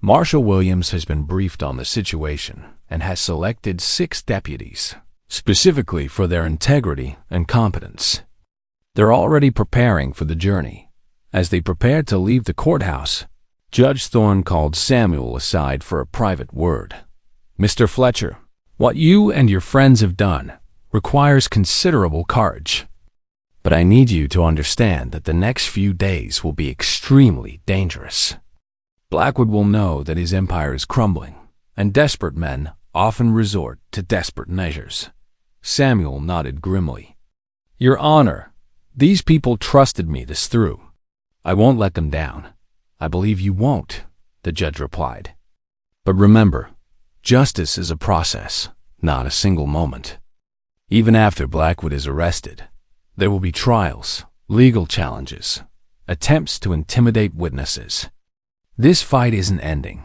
"Marshal Williams has been briefed on the situation and has selected 6 deputies specifically for their integrity and competence. They're already preparing for the journey. As they prepared to leave the courthouse, Judge Thorne called Samuel aside for a private word. "Mr. Fletcher, what you and your friends have done requires considerable courage. But I need you to understand that the next few days will be extremely dangerous. Blackwood will know that his empire is crumbling, and desperate men often resort to desperate measures." Samuel nodded grimly. "Your Honor, these people trusted me this through. I won't let them down." "I believe you won't," the judge replied. "But remember, justice is a process, not a single moment. Even after Blackwood is arrested, there will be trials, legal challenges, attempts to intimidate witnesses. This fight isn't ending.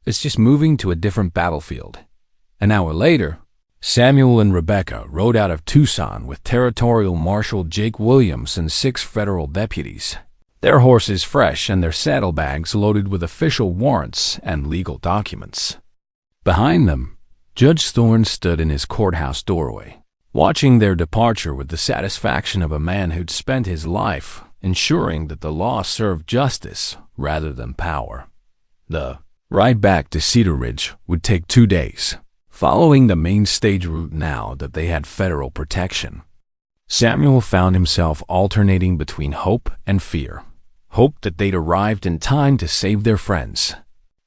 It's just moving to a different battlefield." An hour later, Samuel and Rebecca rode out of Tucson with Territorial Marshal Jake Williams and 6 federal deputies, their horses fresh and their saddlebags loaded with official warrants and legal documents. Behind them, Judge Thorne stood in his courthouse doorway, watching their departure with the satisfaction of a man who'd spent his life ensuring that the law served justice rather than power. The ride back to Cedar Ridge would take 2 days, following the main stage route now that they had federal protection. Samuel found himself alternating between hope and fear. Hope that they'd arrived in time to save their friends,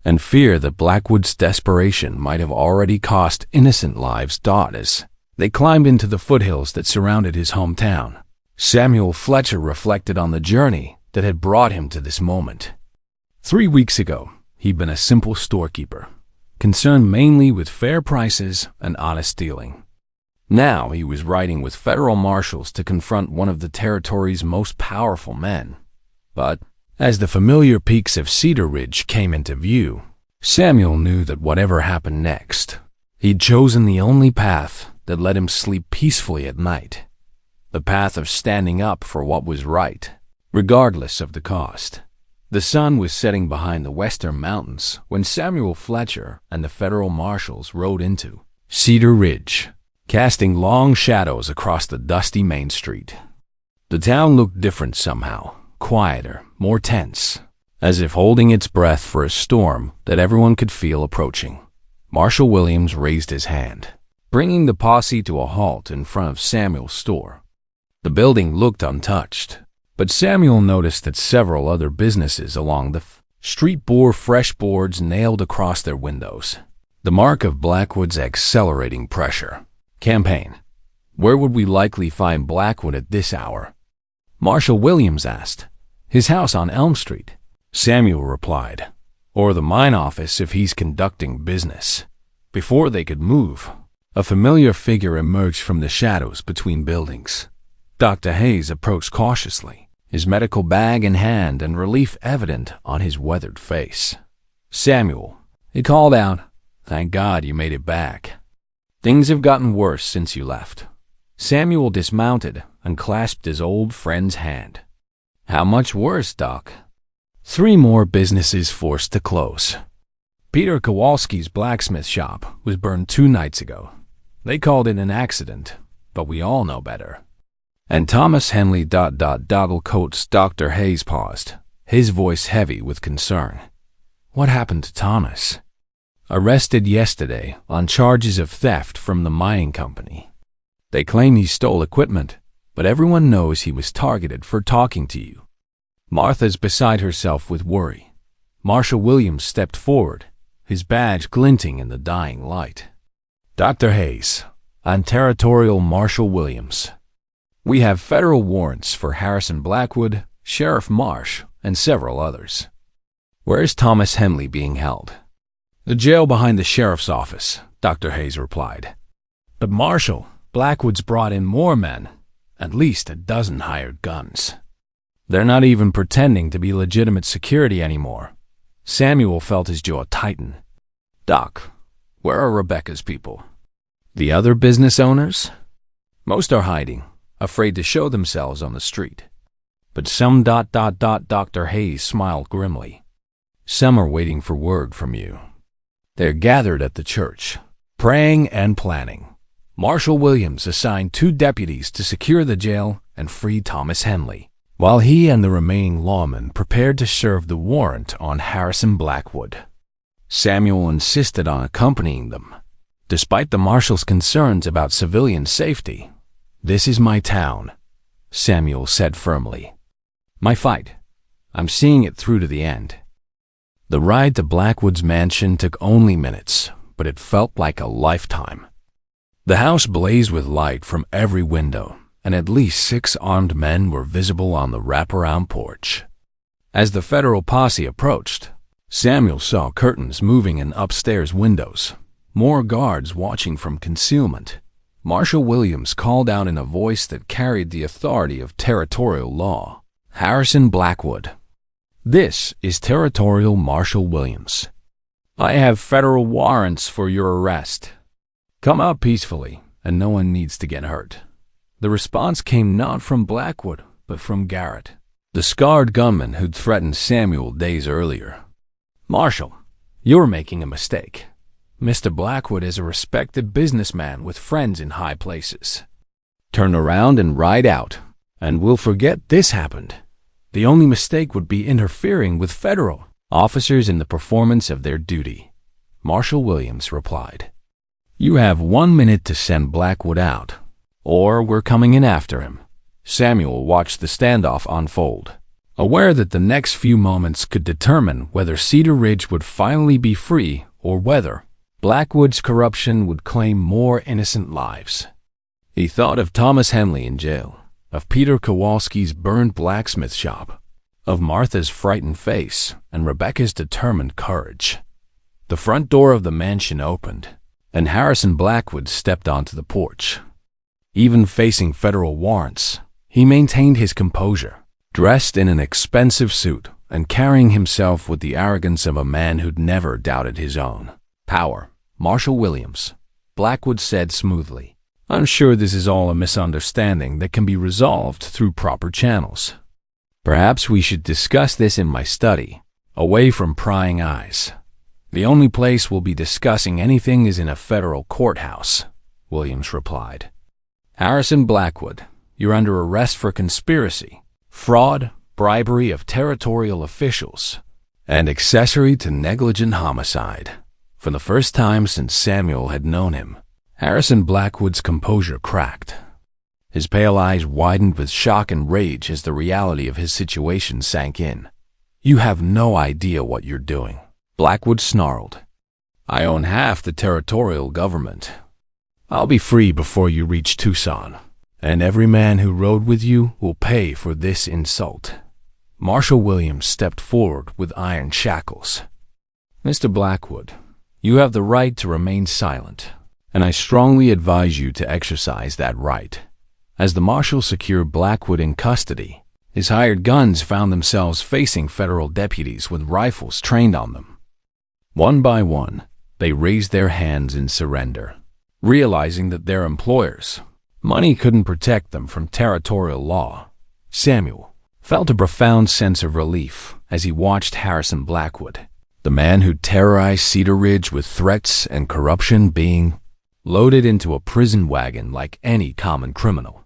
and fear that Blackwood's desperation might have already cost innocent lives. As they climbed into the foothills that surrounded his hometown, Samuel Fletcher reflected on the journey that had brought him to this moment. 3 weeks ago, he'd been a simple storekeeper, concerned mainly with fair prices and honest dealing. Now he was riding with federal marshals to confront one of the territory's most powerful men. But as the familiar peaks of Cedar Ridge came into view, Samuel knew that whatever happened next, he'd chosen the only path that let him sleep peacefully at night, the path of standing up for what was right, regardless of the cost. The sun was setting behind the western mountains when Samuel Fletcher and the federal marshals rode into Cedar Ridge, casting long shadows across the dusty main street. The town looked different somehow, quieter, more tense, as if holding its breath for a storm that everyone could feel approaching. Marshal Williams raised his hand, bringing the posse to a halt in front of Samuel's store. The building looked untouched, but Samuel noticed that several other businesses along the street bore fresh boards nailed across their windows, the mark of Blackwood's accelerating pressure campaign. "Where would we likely find Blackwood at this hour?" Marshal Williams asked. "His house on Elm Street," Samuel replied. "Or the mine office if he's conducting business." Before they could move, a familiar figure emerged from the shadows between buildings. Dr. Hayes approached cautiously, his medical bag in hand and relief evident on his weathered face. "Samuel," he called out, "thank God you made it back. Things have gotten worse since you left." Samuel dismounted and clasped his old friend's hand. "How much worse, Doc?" 3 more businesses forced to close. Peter Kowalski's blacksmith shop was burned 2 nights ago. They called it an accident, but we all know better. And Thomas Henley... Coates. Dr. Hayes paused, his voice heavy with concern. "What happened to Thomas?" "Arrested yesterday on charges of theft from the mining company. They claim he stole equipment, but everyone knows he was targeted for talking to you." Martha's beside herself with worry. Marshal Williams stepped forward, his badge glinting in the dying light. "Dr. Hayes, I'm Territorial Marshal Williams. We have federal warrants for Harrison Blackwood, Sheriff Marsh, and several others." "Where's Thomas Henley being held?" "The jail behind the sheriff's office," Dr. Hayes replied. "But Marshal, Blackwood's brought in more men, at least a dozen hired guns. They're not even pretending to be legitimate security anymore." Samuel felt his jaw tighten. "Doc, where are Rebecca's people?" "The other business owners?" "Most are hiding, afraid to show themselves on the street. But some... Dr. Hayes smiled grimly. "Some are waiting for word from you. They're gathered at the church, praying and planning. Marshal Williams assigned 2 deputies to secure the jail and free Thomas Henley, while he and the remaining lawmen prepared to serve the warrant on Harrison Blackwood. Samuel insisted on accompanying them, despite the marshal's concerns about civilian safety. "This is my town," Samuel said firmly. "My fight. I'm seeing it through to the end." The ride to Blackwood's mansion took only minutes, but it felt like a lifetime. The house blazed with light from every window, and at least 6 armed men were visible on the wraparound porch. As the federal posse approached, Samuel saw curtains moving in upstairs windows, more guards watching from concealment. Marshal Williams called out in a voice that carried the authority of territorial law, "Harrison Blackwood. This is Territorial Marshal Williams. I have federal warrants for your arrest. Come out peacefully, and no one needs to get hurt." The response came not from Blackwood, but from Garrett, the scarred gunman who'd threatened Samuel days earlier. "Marshal, you're making a mistake. Mr. Blackwood is a respected businessman with friends in high places. Turn around and ride out, and we'll forget this happened. The only mistake would be interfering with federal officers in the performance of their duty," Marshal Williams replied. "You have 1 minute to send Blackwood out, or we're coming in after him." Samuel watched the standoff unfold, aware that the next few moments could determine whether Cedar Ridge would finally be free or whether Blackwood's corruption would claim more innocent lives. He thought of Thomas Henley in jail, of Peter Kowalski's burned blacksmith shop, of Martha's frightened face and Rebecca's determined courage. The front door of the mansion opened, and Harrison Blackwood stepped onto the porch. Even facing federal warrants, he maintained his composure, dressed in an expensive suit and carrying himself with the arrogance of a man who'd never doubted his own power. "Marshal Williams," Blackwood said smoothly, "I'm sure this is all a misunderstanding that can be resolved through proper channels. Perhaps we should discuss this in my study, away from prying eyes. The only place we'll be discussing anything is in a federal courthouse," Williams replied. "Harrison Blackwood, you're under arrest for conspiracy, fraud, bribery of territorial officials, and accessory to negligent homicide." For the first time since Samuel had known him, Harrison Blackwood's composure cracked. His pale eyes widened with shock and rage as the reality of his situation sank in. "You have no idea what you're doing," Blackwood snarled. "I own half the territorial government. I'll be free before you reach Tucson, and every man who rode with you will pay for this insult." Marshal Williams stepped forward with iron shackles. "Mr. Blackwood, you have the right to remain silent, and I strongly advise you to exercise that right." As the marshal secured Blackwood in custody, his hired guns found themselves facing federal deputies with rifles trained on them. One by one, they raised their hands in surrender, realizing that their employers' money couldn't protect them from territorial law. Samuel felt a profound sense of relief as he watched Harrison Blackwood, the man who terrorized Cedar Ridge with threats and corruption, being loaded into a prison wagon like any common criminal.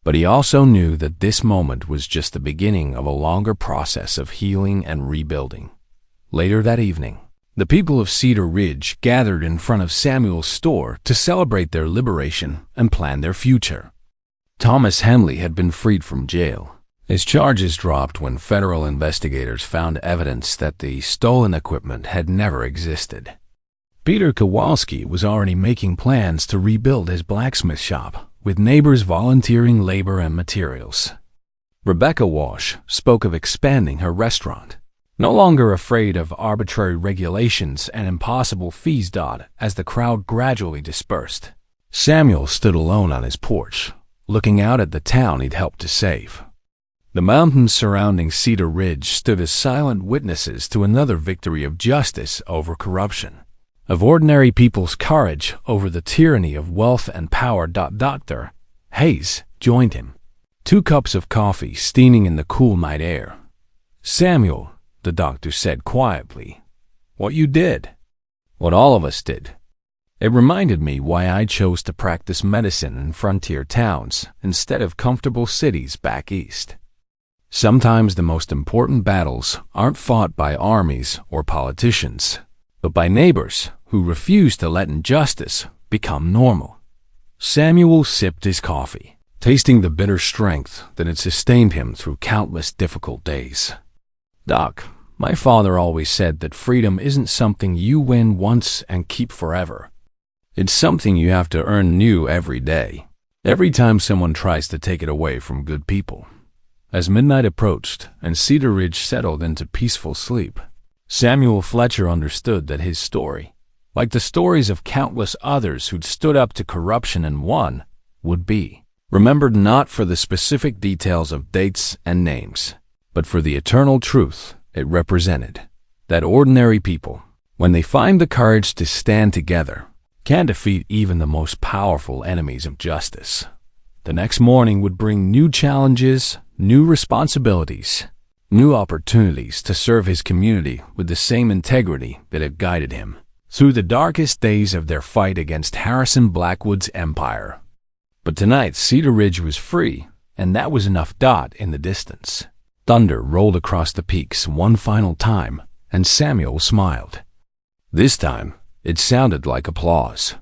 But he also knew that this moment was just the beginning of a longer process of healing and rebuilding. Later that evening, the people of Cedar Ridge gathered in front of Samuel's store to celebrate their liberation and plan their future. Thomas Henley had been freed from jail. His charges dropped when federal investigators found evidence that the stolen equipment had never existed. Peter Kowalski was already making plans to rebuild his blacksmith shop, with neighbors volunteering labor and materials. Rebecca Walsh spoke of expanding her restaurant, no longer afraid of arbitrary regulations and impossible fees. As the crowd gradually dispersed, Samuel stood alone on his porch, looking out at the town he'd helped to save. The mountains surrounding Cedar Ridge stood as silent witnesses to another victory of justice over corruption, of ordinary people's courage over the tyranny of wealth and power. Dr. Hayes joined him, 2 cups of coffee steaming in the cool night air. "Samuel," the doctor said quietly, "what you did, what all of us did, It reminded me why I chose to practice medicine in frontier towns instead of comfortable cities back east. Sometimes the most important battles aren't fought by armies or politicians, but by neighbors who refuse to let injustice become normal. Samuel sipped his coffee, tasting the bitter strength that had sustained him through countless difficult days. "Doc, my father always said that freedom isn't something you win once and keep forever. It's something you have to earn new every day, every time someone tries to take it away from good people." As midnight approached and Cedar Ridge settled into peaceful sleep, Samuel Fletcher understood that his story, like the stories of countless others who'd stood up to corruption and won, would be remembered not for the specific details of dates and names, but for the eternal truth it represented, that ordinary people, when they find the courage to stand together, can defeat even the most powerful enemies of justice. The next morning would bring new challenges, new responsibilities, new opportunities to serve his community with the same integrity that had guided him through the darkest days of their fight against Harrison Blackwood's empire. But tonight Cedar Ridge was free, and that was enough. In the distance, thunder rolled across the peaks one final time, and Samuel smiled. This time, it sounded like applause.